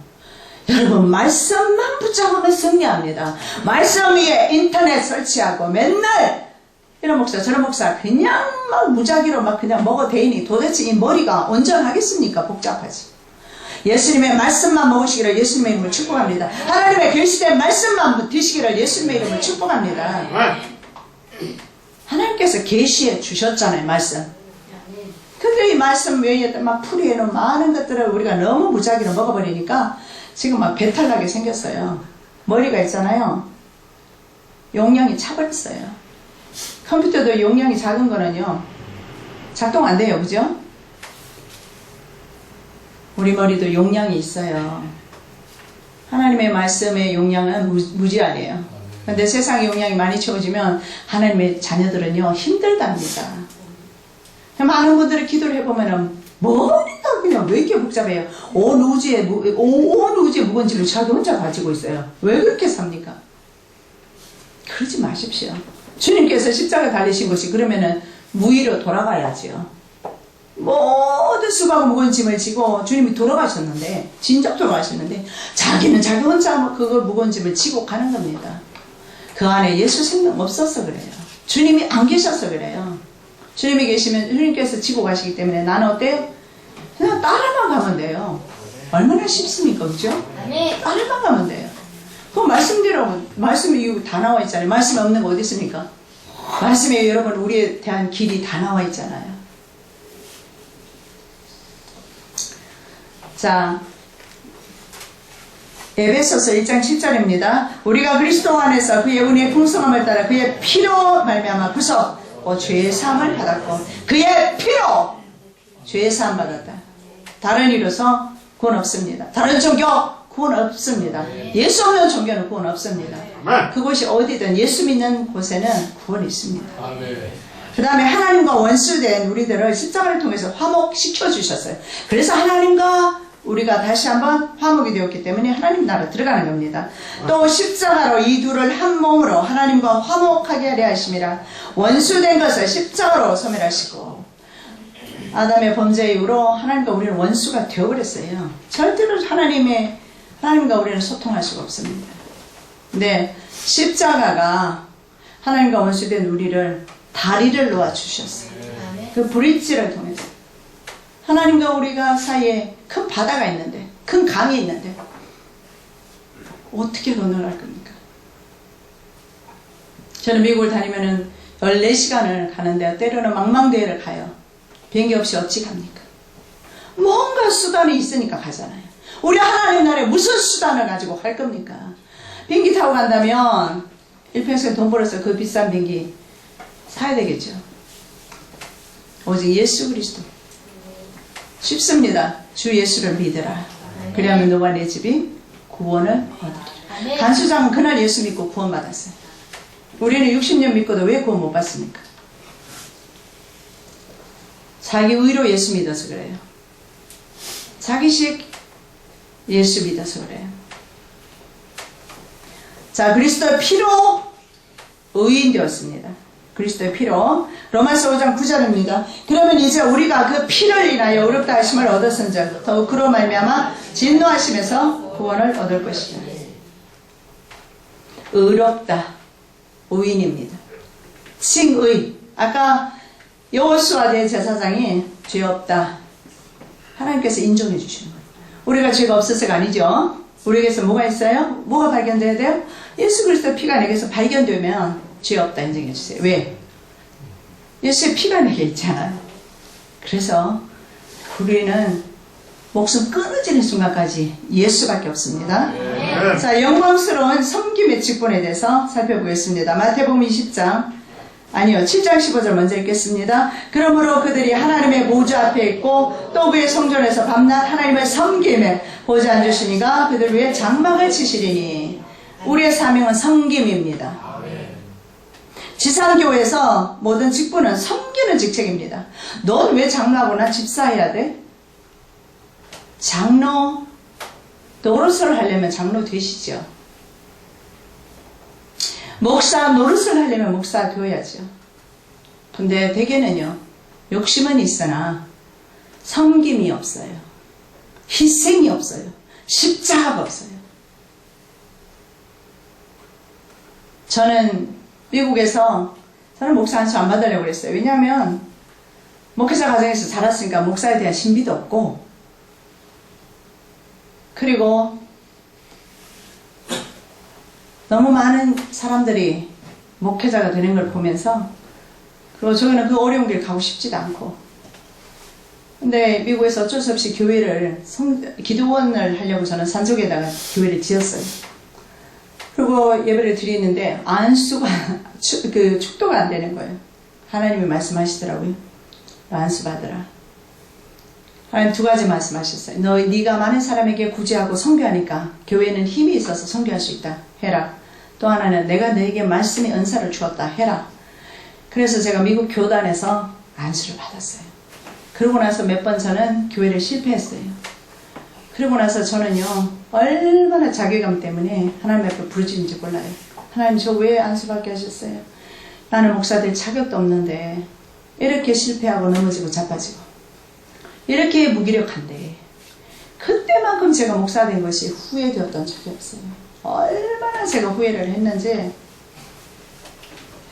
여러분 말씀만 붙잡으면 승리합니다. 말씀 위에 인터넷 설치하고 맨날 이런 목사 저런 목사 그냥 막 무작위로 막 그냥 먹어대니 도대체 이 머리가 온전하겠습니까? 복잡하지. 예수님의 말씀만 먹으시기를 예수님의 이름을 축복합니다. 하나님의 계시된 말씀만 드시기를 예수님의 이름을 축복합니다. 하나님께서 계시해 주셨잖아요. 말씀. 근데 이 말씀 외에 막 풀이해놓은 많은 것들을 우리가 너무 무작위로 먹어버리니까 지금 막 배탈나게 생겼어요. 머리가 있잖아요. 용량이 차버렸어요. 컴퓨터도 용량이 작은 거는요, 작동 안 돼요. 그죠? 우리 머리도 용량이 있어요. 하나님의 말씀의 용량은 무제한이에요. 근데 세상의 용량이 많이 채워지면 하나님의 자녀들은요, 힘들답니다. 많은 분들이 기도를 해보면은, 머리가 그냥 왜 이렇게 복잡해요? 온 우주의 무거운 짐을 자기 혼자 가지고 있어요. 왜 그렇게 삽니까? 그러지 마십시오. 주님께서 십자가 달리신 것이 그러면은 무의로 돌아가야지요. 모든 수고하고 무거운 짐을 지고 주님이 돌아가셨는데, 진작 돌아가셨는데, 자기는 자기 혼자 그걸 무거운 짐을 지고 가는 겁니다. 그 안에 예수 생명 없어서 그래요. 주님이 안 계셔서 그래요. 주님이 계시면 주님께서 지고 가시기 때문에 나는 어때요? 그냥 따라만 가면 돼요. 얼마나 쉽습니까? 그죠? 따라만 가면 돼요. 그 말씀대로, 말씀이 다 나와 있잖아요. 말씀이 없는 거 어디 있습니까? 말씀에 여러분, 우리에 대한 길이 다 나와 있잖아요. 자, 에베소서 1장 7절입니다. 우리가 그리스도 안에서 그의 은혜의 풍성함을 따라 그의 피로 말미암아 구속, 죄의 사함을 받았고, 그의 피로 죄의 사함 받았다. 다른 이로서 구원 없습니다. 다른 종교 구원 없습니다. 예수 없는 종교는 구원 없습니다. 그곳이 어디든 예수 믿는 곳에는 구원이 있습니다. 그 다음에 하나님과 원수된 우리들을 십자가를 통해서 화목시켜 주셨어요. 그래서 하나님과 우리가 다시 한번 화목이 되었기 때문에 하나님 나라 들어가는 겁니다. 또 십자가로 이 둘을 한 몸으로 하나님과 화목하게 하려 하심이라. 원수된 것을 십자가로 소멸하시고, 아담의 범죄 이후로 하나님과 우리는 원수가 되어버렸어요. 절대로 하나님과 우리는 소통할 수가 없습니다. 근데 십자가가 하나님과 원수된 우리를 다리를 놓아주셨어요. 그 브릿지를 통해서. 하나님과 우리가 사이에 큰 바다가 있는데, 큰 강이 있는데 어떻게 건너갈 겁니까? 저는 미국을 다니면은 14시간을 가는데 때로는 망망대해를 가요. 비행기 없이 어찌 갑니까? 뭔가 수단이 있으니까 가잖아요. 우리 하나님 나라에 무슨 수단을 가지고 갈 겁니까? 비행기 타고 간다면 일평생 돈 벌어서 그 비싼 비행기 사야 되겠죠. 오직 예수 그리스도. 쉽습니다. 주 예수를 믿으라. 그리하면 너와 내 집이 구원을 얻으리라. 간수장은 그날 예수 믿고 구원 받았어요. 우리는 60년 믿고도 왜 구원 못 받습니까? 자기 의로 예수 믿어서 그래요. 자기식 예수 믿어서 그래요. 자, 그리스도의 피로 의인 되었습니다. 그리스도의 피로. 로마서 5장 9절입니다. 그러면 이제 우리가 그 피를 인하여 의롭다 하심을 얻었은즉 더욱 그로 말미암아 진노하심에서 구원을 얻을 것이다. 의롭다, 의인입니다. 칭의. 아까 여호수아 대제사장이 죄 없다, 하나님께서 인정해 주시는 거예요. 우리가 죄가 없어서가 아니죠. 우리에게서 뭐가 있어요? 뭐가 발견돼야 돼요? 예수 그리스도의 피가 내게서 발견되면 죄 없다 인정해 주세요. 왜? 예수의 피가 내게 있잖아요. 그래서 우리는 목숨 끊어지는 순간까지 예수밖에 없습니다. 자, 영광스러운 섬김의 직분에 대해서 살펴보겠습니다. 마태복음 20장, 아니요, 7장 15절 먼저 읽겠습니다. 그러므로 그들이 하나님의 보좌 앞에 있고 또 그의 성전에서 밤낮 하나님을 섬김에 보좌 앉으시니가 그들 위에 장막을 치시리니. 우리의 사명은 섬김입니다. 지상교회에서 모든 직분은 섬기는 직책입니다. 넌 왜 장로하거나 집사해야 돼? 장로 노릇을 하려면 장로 되시죠. 목사 노릇을 하려면 목사 되어야죠. 근데 대개는요, 욕심은 있으나 섬김이 없어요. 희생이 없어요. 십자가가 없어요. 저는 미국에서 저는 목사 안수 안 받으려고 그랬어요. 왜냐하면 목회자 가정에서 자랐으니까 목사에 대한 신비도 없고, 그리고 너무 많은 사람들이 목회자가 되는 걸 보면서, 그리고 저는 그 어려운 길 가고 싶지도 않고, 근데 미국에서 어쩔 수 없이 교회를 기도원을 하려고 저는 산속에다가 교회를 지었어요. 그리고 예배를 드리는데 안수가 축도가 안 되는 거예요. 하나님이 말씀하시더라고요. 안수 받으라. 하나님 두 가지 말씀하셨어요. 네가 많은 사람에게 구제하고 선교하니까 교회는 힘이 있어서 선교할 수 있다. 해라. 또 하나는 내가 너에게 말씀의 은사를 주었다. 해라. 그래서 제가 미국 교단에서 안수를 받았어요. 그러고 나서 몇 번 저는 교회를 실패했어요. 그러고 나서 저는요, 얼마나 자괴감 때문에 하나님 앞에 부르짖는지 몰라요. 하나님 저 왜 안수받게 하셨어요? 나는 목사 될 자격도 없는데 이렇게 실패하고 넘어지고 자빠지고 이렇게 무기력한데 그때만큼 제가 목사 된 것이 후회되었던 적이 없어요. 얼마나 제가 후회를 했는지.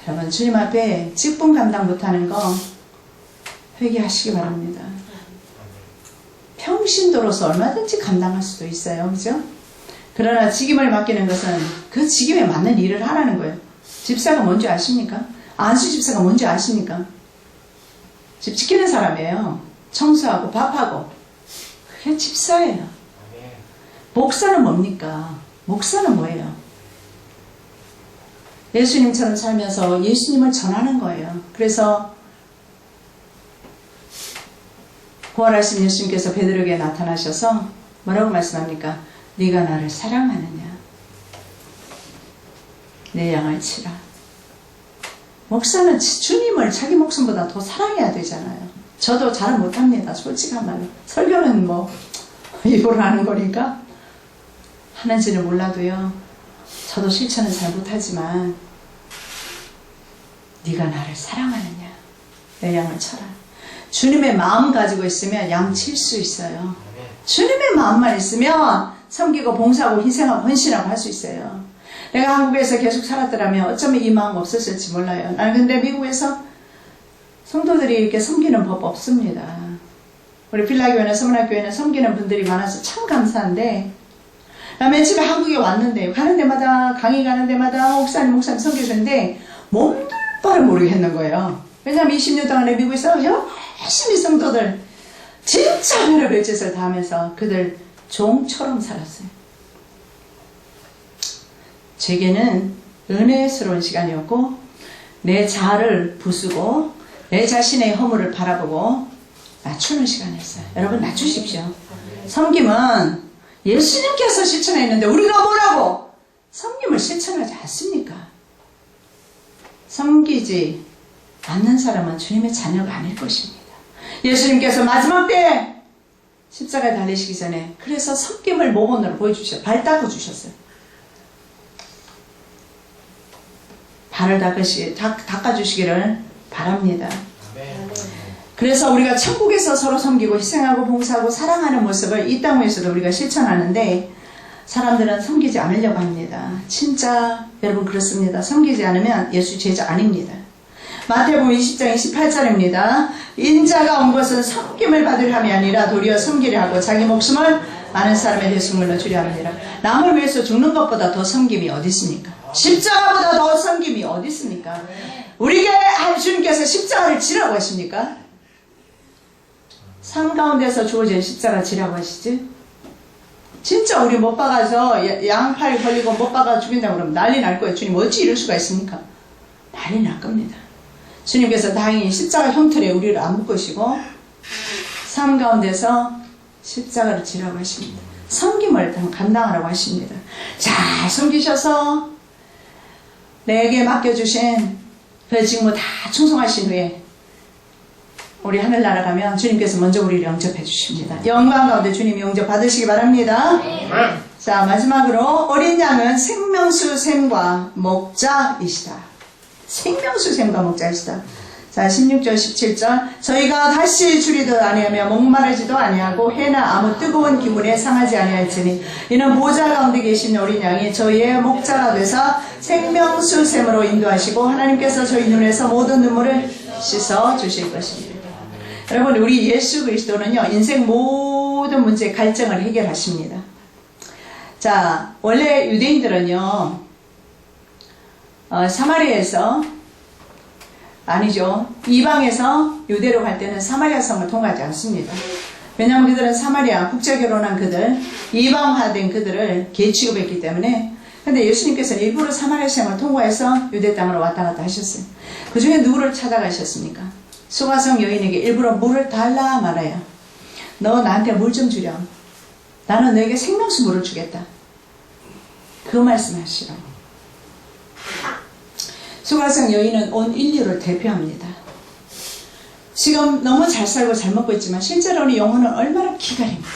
여러분 주님 앞에 직분 감당 못하는 거 회개하시기 바랍니다. 평신도로서 얼마든지 감당할 수도 있어요. 그죠? 그러나 직임을 맡기는 것은 그 직임에 맞는 일을 하라는 거예요. 집사가 뭔지 아십니까? 안수 집사가 뭔지 아십니까? 집 지키는 사람이에요. 청소하고 밥하고. 그게 집사예요. 목사는 뭡니까? 목사는 뭐예요? 예수님처럼 살면서 예수님을 전하는 거예요. 그래서 부활하신 예수님께서 베드로에게 나타나셔서 뭐라고 말씀합니까? 네가 나를 사랑하느냐? 내 양을 치라. 목사는 주님을 자기 목숨보다 더 사랑해야 되잖아요. 저도 잘 못합니다. 솔직한 말로. 설교는 뭐 입으로 하는 거니까 하는지는 몰라도요. 저도 실천은 잘 못하지만 네가 나를 사랑하느냐? 내 양을 쳐라. 주님의 마음 가지고 있으면 양 칠 수 있어요. 주님의 마음만 있으면 섬기고 봉사하고 희생하고 헌신하고 할 수 있어요. 내가 한국에서 계속 살았더라면 어쩌면 이 마음 없었을지 몰라요. 나는 근데 미국에서 성도들이 이렇게 섬기는 법 없습니다. 우리 빌라교회나 서문학교회는 섬기는 분들이 많아서 참 감사한데 나 맨 처음에 한국에 왔는데 가는 데마다 강의 가는 데마다 목사님 섬겨주는데 몸둘 바를 모르겠는 거예요. 왜냐하면 20년 동안에 미국에서 열심히 성도들 진짜 별의별 짓을 다 하면서 그들 종처럼 살았어요. 제게는 은혜스러운 시간이었고 내 자아를 부수고 내 자신의 허물을 바라보고 낮추는 시간이었어요. 여러분 낮추십시오. 섬김은 예수님께서 실천했는데 우리가 뭐라고? 섬김을 실천하지 않습니까? 섬기지 않는 사람은 주님의 자녀가 아닐 것입니다. 예수님께서 마지막 때에 십자가에 달리시기 전에 그래서 섬김을 모범으로 보여주셨어요. 발 닦아주셨어요. 발을 닦아주시기를 바랍니다. 그래서 우리가 천국에서 서로 섬기고 희생하고 봉사하고 사랑하는 모습을 이 땅에서도 우리가 실천하는데 사람들은 섬기지 않으려고 합니다. 진짜 여러분 그렇습니다. 섬기지 않으면 예수 제자 아닙니다. 마태복음 20장 28절입니다. 인자가 온 것은 섬김을 받으려 함이 아니라 도리어 섬기려 하고 자기 목숨을 많은 사람의 대속물로 주려 합니다. 남을 위해서 죽는 것보다 더 섬김이 어디 있습니까? 십자가보다 더 섬김이 어디 있습니까? 우리에게 주님께서 십자가를 지라고 하십니까? 삶 가운데서 주어진 십자가 지라고 하시지? 진짜 우리 못 박아서 양팔 걸리고 못 박아 죽인다고 그러면 난리 날 거예요. 주님 어찌 이럴 수가 있습니까? 난리 날 겁니다. 주님께서 다행히 십자가 형틀에 우리를 안 묶으시고 삶 가운데서 십자가를 지라고 하십니다. 섬김을 감당하라고 하십니다. 잘 섬기셔서 내게 맡겨주신 그 직무 다 충성하신 후에 우리 하늘나라 가면 주님께서 먼저 우리를 영접해 주십니다. 영광 가운데 주님 영접 받으시기 바랍니다. 자, 마지막으로 어린 양은 생명수 샘과 목자이시다. 생명수 샘과 목자이시다. 자, 16절 17절 저희가 다시 줄이도 아니하며 목마르지도 아니하고 해나 아무 뜨거운 기운에 상하지 아니할지니 이는 보좌 가운데 계신 어린 양이 저희의 목자가 되사 생명수 샘으로 인도하시고 하나님께서 저희 눈에서 모든 눈물을 씻어 주실 것입니다. 여러분 우리 예수 그리스도는요 인생 모든 문제 갈증을 해결하십니다. 자, 원래 유대인들은요 사마리아에서 아니죠. 이방에서 유대로 갈 때는 사마리아 성을 통과하지 않습니다. 왜냐하면 그들은 사마리아 국제결혼한 그들, 이방화된 그들을 개취급했기 때문에. 근데 예수님께서는 일부러 사마리아 성을 통과해서 유대 땅으로 왔다 갔다 하셨어요. 그 중에 누구를 찾아가셨습니까? 수가성 여인에게 일부러 물을 달라 말아요. 너 나한테 물 좀 주렴. 나는 너에게 생명수 물을 주겠다. 그 말씀하시라고. 수가성 여인은 온 인류를 대표합니다. 지금 너무 잘 살고 잘 먹고 있지만 실제로는 영혼은 얼마나 기갈입니까?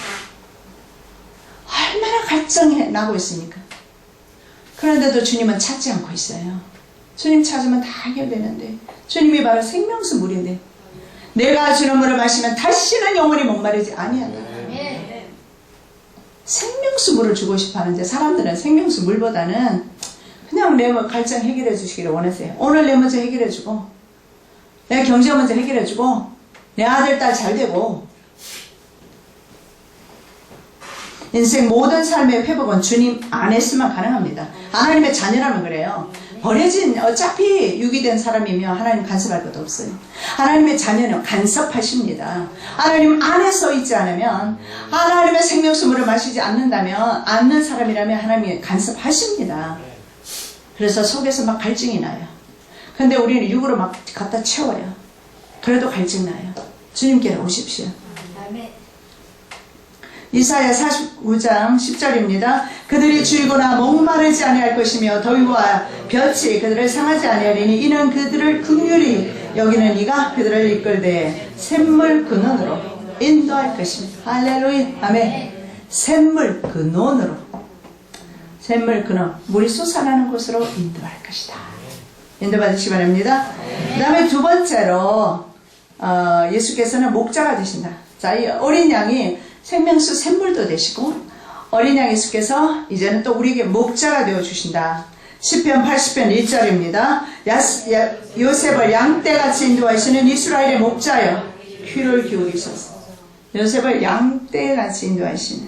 얼마나 갈증이 나고 있습니까? 그런데도 주님은 찾지 않고 있어요. 주님 찾으면 다 해결되는데, 주님이 바로 생명수 물인데, 내가 주는 물을 마시면 다시는 영원히 목마르지 아니한다. 생명수 물을 주고 싶어 하는데, 사람들은 생명수 물보다는 그냥 내 갈증 해결해 주시기를 원하세요. 오늘 내 문제 해결해 주고, 내 경제 문제 해결해 주고, 내 아들 딸 잘 되고. 인생 모든 삶의 회복은 주님 안에서만 가능합니다. 하나님의 자녀라면 그래요. 버려진, 어차피 유기된 사람이면 하나님 간섭할 것도 없어요. 하나님의 자녀는 간섭하십니다. 하나님 안에서 있지 않으면, 하나님의 생명수물을 마시지 않는 사람이라면 하나님이 간섭하십니다. 그래서 속에서 막 갈증이 나요. 근데 우리는 육으로 막 갖다 채워요. 그래도 갈증 나요. 주님께로 오십시오. 이사야 49장 10절입니다. 그들이 줄거나 목마르지 아니할 것이며 더위와 볕이 그들을 상하지 아니하리니 이는 그들을 긍휼히 여기는 이가 그들을 이끌되 샘물 근원으로 인도할 것입니다. 할렐루야. 아멘. 샘물 근원으로, 샘물 근원, 물이 솟아나는 곳으로 인도할 것이다. 인도받으시기 바랍니다. 그 다음에 두 번째로 예수께서는 목자가 되신다. 자, 이 어린 양이 생명수 샘물도 되시고, 어린 양 예수께서 이제는 또 우리에게 목자가 되어주신다. 시편 80편 1절입니다. 요셉을 양떼같이 인도하시는 이스라엘의 목자여 귀를 기울이소서. 요셉을 양떼같이 인도하시는.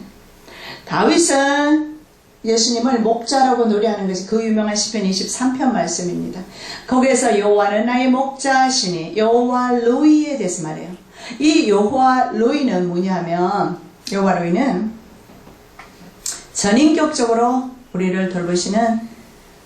다윗은 예수님을 목자라고 노래하는 것이 그 유명한 시편 23편 말씀입니다. 거기에서 여호와는 나의 목자시니 여호와 로이에 대해서 말해요. 이 여호와 로이는 뭐냐 하면, 여호와 로이는 전인격적으로 우리를 돌보시는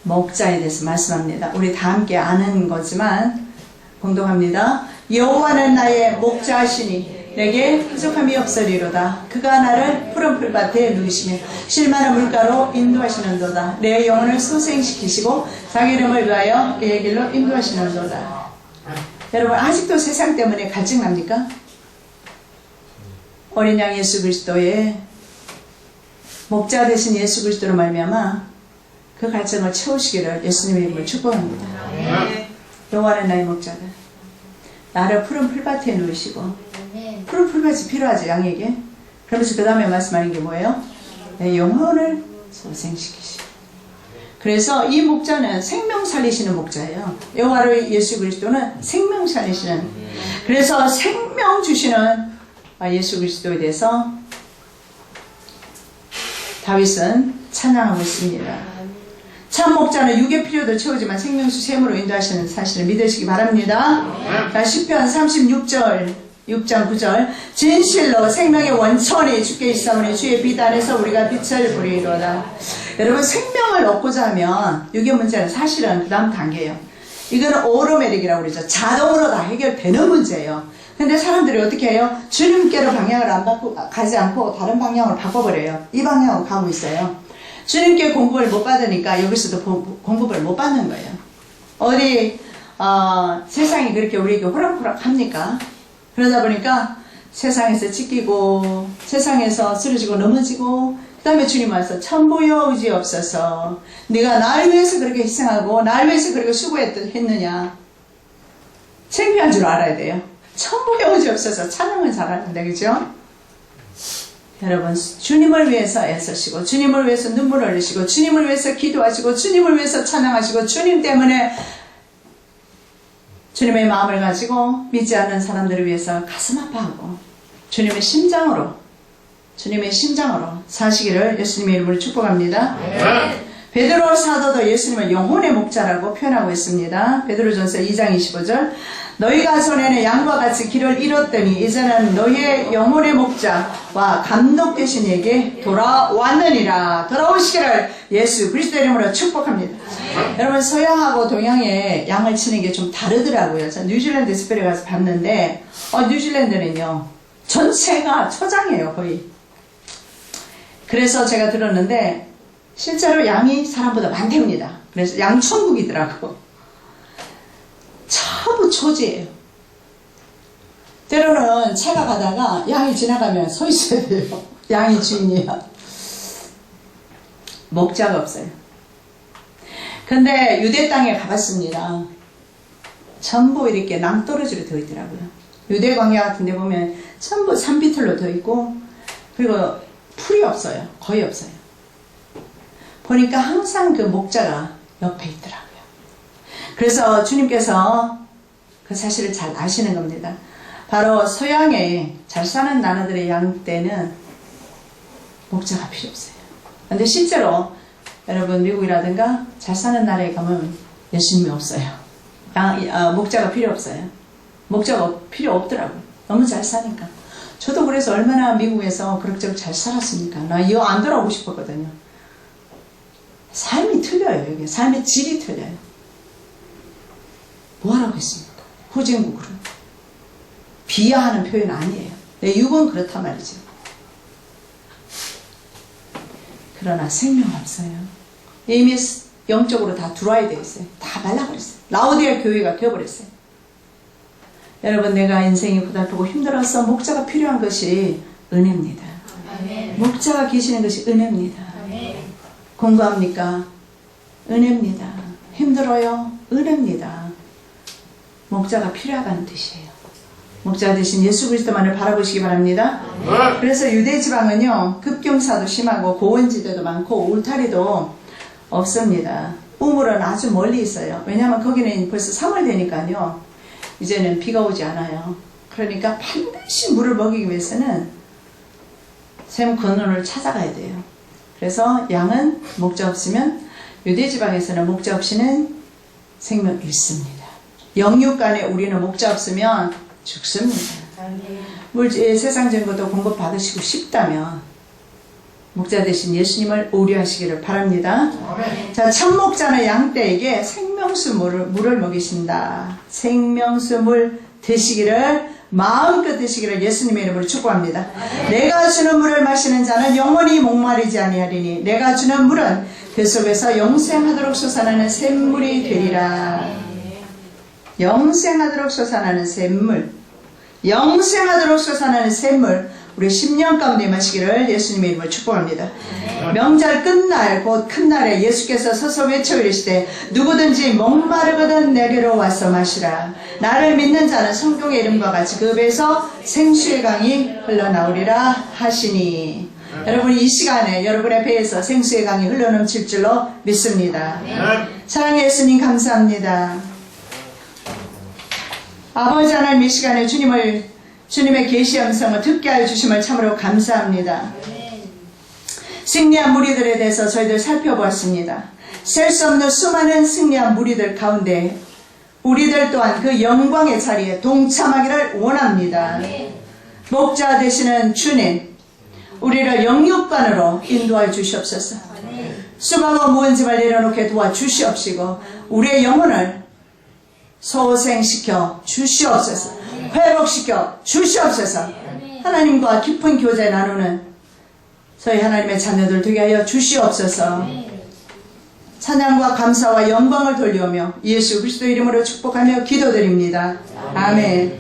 목자에 대해서 말씀합니다. 우리 다 함께 아는 거지만 공동합니다. 여호와는 나의 목자시니 내게 부족함이 없으리로다. 그가 나를 푸른 풀밭에 누이시며 실만한 물가로 인도하시는도다. 내 영혼을 소생시키시고 자기 이름을 위하여 그의 길로 인도하시는도다. 여러분, 아직도 세상 때문에 갈증 납니까? 어린 양 예수 그리스도의 목자 되신 예수 그리스도로 말미암아 그 갈증을 채우시기를 예수님의 이름을 축복합니다. 여호와는 나의 목자다. 나를 푸른 풀밭에 누이시고, 푸른 풀밭이 필요하죠, 양에게. 그러면서 그 다음에 말씀하는 게 뭐예요? 내 영혼을 소생시키시고. 그래서 이 목자는 생명 살리시는 목자예요. 여호와의 예수 그리스도는 생명 살리시는. 그래서 생명 주시는 예수 그리스도에 대해서 다윗은 찬양하고 있습니다. 참 목자는 육의 필요도 채우지만 생명수 샘으로 인도하시는 사실을 믿으시기 바랍니다. 자, 시편 36절 6장 9절 진실로 생명의 원천이 주께 있사오니 주의 빛 안에서 우리가 빛을 보리로다. 여러분, 생명을 얻고자 하면 육의 문제는 사실은 그 다음 단계예요. 이거는 오토매틱이라고 그러죠. 자동으로 다 해결되는 문제예요. 근데 사람들이 어떻게 해요? 주님께로 방향을 가지 않고 다른 방향으로 바꿔버려요. 이 방향으로 가고 있어요. 주님께 공급을 못 받으니까 여기서도 공급을 못 받는 거예요. 어디 세상이 그렇게 우리에게 호락호락합니까? 그러다 보니까 세상에서 찢기고 세상에서 쓰러지고 넘어지고, 그 다음에 주님 와서 천부여 의지 없어서 네가 날 위해서 그렇게 희생하고 날 위해서 그렇게 수고했느냐. 창피한 줄 알아야 돼요. 천부여 의지 없어서 찬양을 잘하는데, 그죠? 여러분, 주님을 위해서 애쓰시고 주님을 위해서 눈물을 흘리시고 주님을 위해서 기도하시고 주님을 위해서 찬양하시고 주님 때문에 주님의 마음을 가지고 믿지 않는 사람들을 위해서 가슴 아파하고 주님의 심장으로 사시기를 예수님의 이름으로 축복합니다. 베드로 사도도 예수님을 영혼의 목자라고 표현하고 있습니다. 베드로전서 2장 25절 너희가 전에는 양과 같이 길을 잃었더니 이제는 너희의 영혼의 목자와 감독 되신 이에게 돌아왔느니라. 돌아오시기를 예수 그리스도 이름으로 축복합니다. 여러분 서양하고 동양의 양을 치는 게 좀 다르더라고요. 저 뉴질랜드 스페에 가서 봤는데 뉴질랜드는요 전체가 초장이에요 거의. 그래서 제가 들었는데 실제로 양이 사람보다 많답니다. 그래서 양천국이더라고. 전부 초지예요. 때로는 차가 가다가 양이 지나가면 서 있어야 돼요. 양이 주인이야. 목자가 없어요. 근데 유대 땅에 가봤습니다. 전부 이렇게 낭떠러지로 되어 있더라고요. 유대 광야 같은 데 보면 전부 산비틀로 되어 있고 그리고 풀이 없어요. 거의 없어요. 보니까 항상 그 목자가 옆에 있더라고요. 그래서 주님께서 그 사실을 잘 아시는 겁니다. 바로 서양에 잘 사는 나라들의 양 때는 목자가 필요 없어요. 근데 실제로 여러분 미국이라든가 잘 사는 나라에 가면 예수님이 없어요. 목자가 필요 없어요. 목자가 필요 없더라고요. 너무 잘 사니까. 저도 그래서 얼마나 미국에서 그럭저럭 잘 살았습니까? 나 이거 안 돌아오고 싶었거든요. 삶이 틀려요. 여기 삶의 질이 틀려요. 뭐하라고 했습니까? 후진국으로 비하하는 표현 아니에요. 내 육은 그렇단 말이죠. 그러나 생명 없어요. 이미 영적으로 다 들어와야 돼 있어요. 다 말라버렸어요. 라오디아 교회가 되어버렸어요. 여러분 내가 인생이 고달프고 힘들어서 목자가 필요한 것이 은혜입니다. 아멘. 목자가 계시는 것이 은혜입니다. 아멘. 공부합니까? 은혜입니다. 힘들어요? 은혜입니다. 목자가 필요하다는 뜻이에요. 목자 대신 예수 그리스도만을 바라보시기 바랍니다. 그래서 유대 지방은요 급경사도 심하고 고원지대도 많고 울타리도 없습니다. 우물은 아주 멀리 있어요. 왜냐하면 거기는 벌써 3월 되니까요 이제는 비가 오지 않아요. 그러니까 반드시 물을 먹이기 위해서는 샘 근원을 찾아가야 돼요. 그래서 양은 목자 없으면 유대 지방에서는 목자 없이는 생명 잃습니다. 영육간에 우리는 목자 없으면 죽습니다. 세상 정보도 공급 받으시고 싶다면 목자 대신 예수님을 의뢰하시기를 바랍니다. 자, 참 목자는 양떼에게 생명수 물을 먹이신다. 생명수 물 드시기를 마음껏 드시기를 예수님의 이름으로 축복합니다. 내가 주는 물을 마시는 자는 영원히 목마르지 아니하리니 내가 주는 물은 그 속에서 영생하도록 솟아나는 샘물이 되리라. 영생하도록 솟아나는 샘물, 영생하도록 솟아나는 샘물, 우리 10년 가운데 마시기를 예수님의 이름으로 축복합니다. 명절 끝날 곧 큰 날에 예수께서 서서 외쳐 이르시되 누구든지 목마르거든 내게로 와서 마시라. 나를 믿는 자는 성경의 이름과 같이 그 배에서 생수의 강이 흘러나오리라 하시니. 여러분 이 시간에 여러분의 배에서 생수의 강이 흘러넘칠 줄로 믿습니다. 사랑의 예수님 감사합니다. 아버지 하나님 이 시간에 주님의 계시 음성을 듣게 하여 주심을 참으로 감사합니다. 승리한 무리들에 대해서 저희들 살펴보았습니다. 셀 수 없는 수많은 승리한 무리들 가운데 우리들 또한 그 영광의 자리에 동참하기를 원합니다. 목자 되시는 주님, 우리를 영육간으로 인도하여 주시옵소서. 수박과 무언짐을 내려놓게 도와주시옵시고 우리의 영혼을 소생시켜 주시옵소서. 회복시켜 주시옵소서. 하나님과 깊은 교제 나누는 저희 하나님의 자녀들 되게 하여 주시옵소서. 찬양과 감사와 영광을 돌려오며 예수 그리스도 이름으로 축복하며 기도드립니다. 아멘.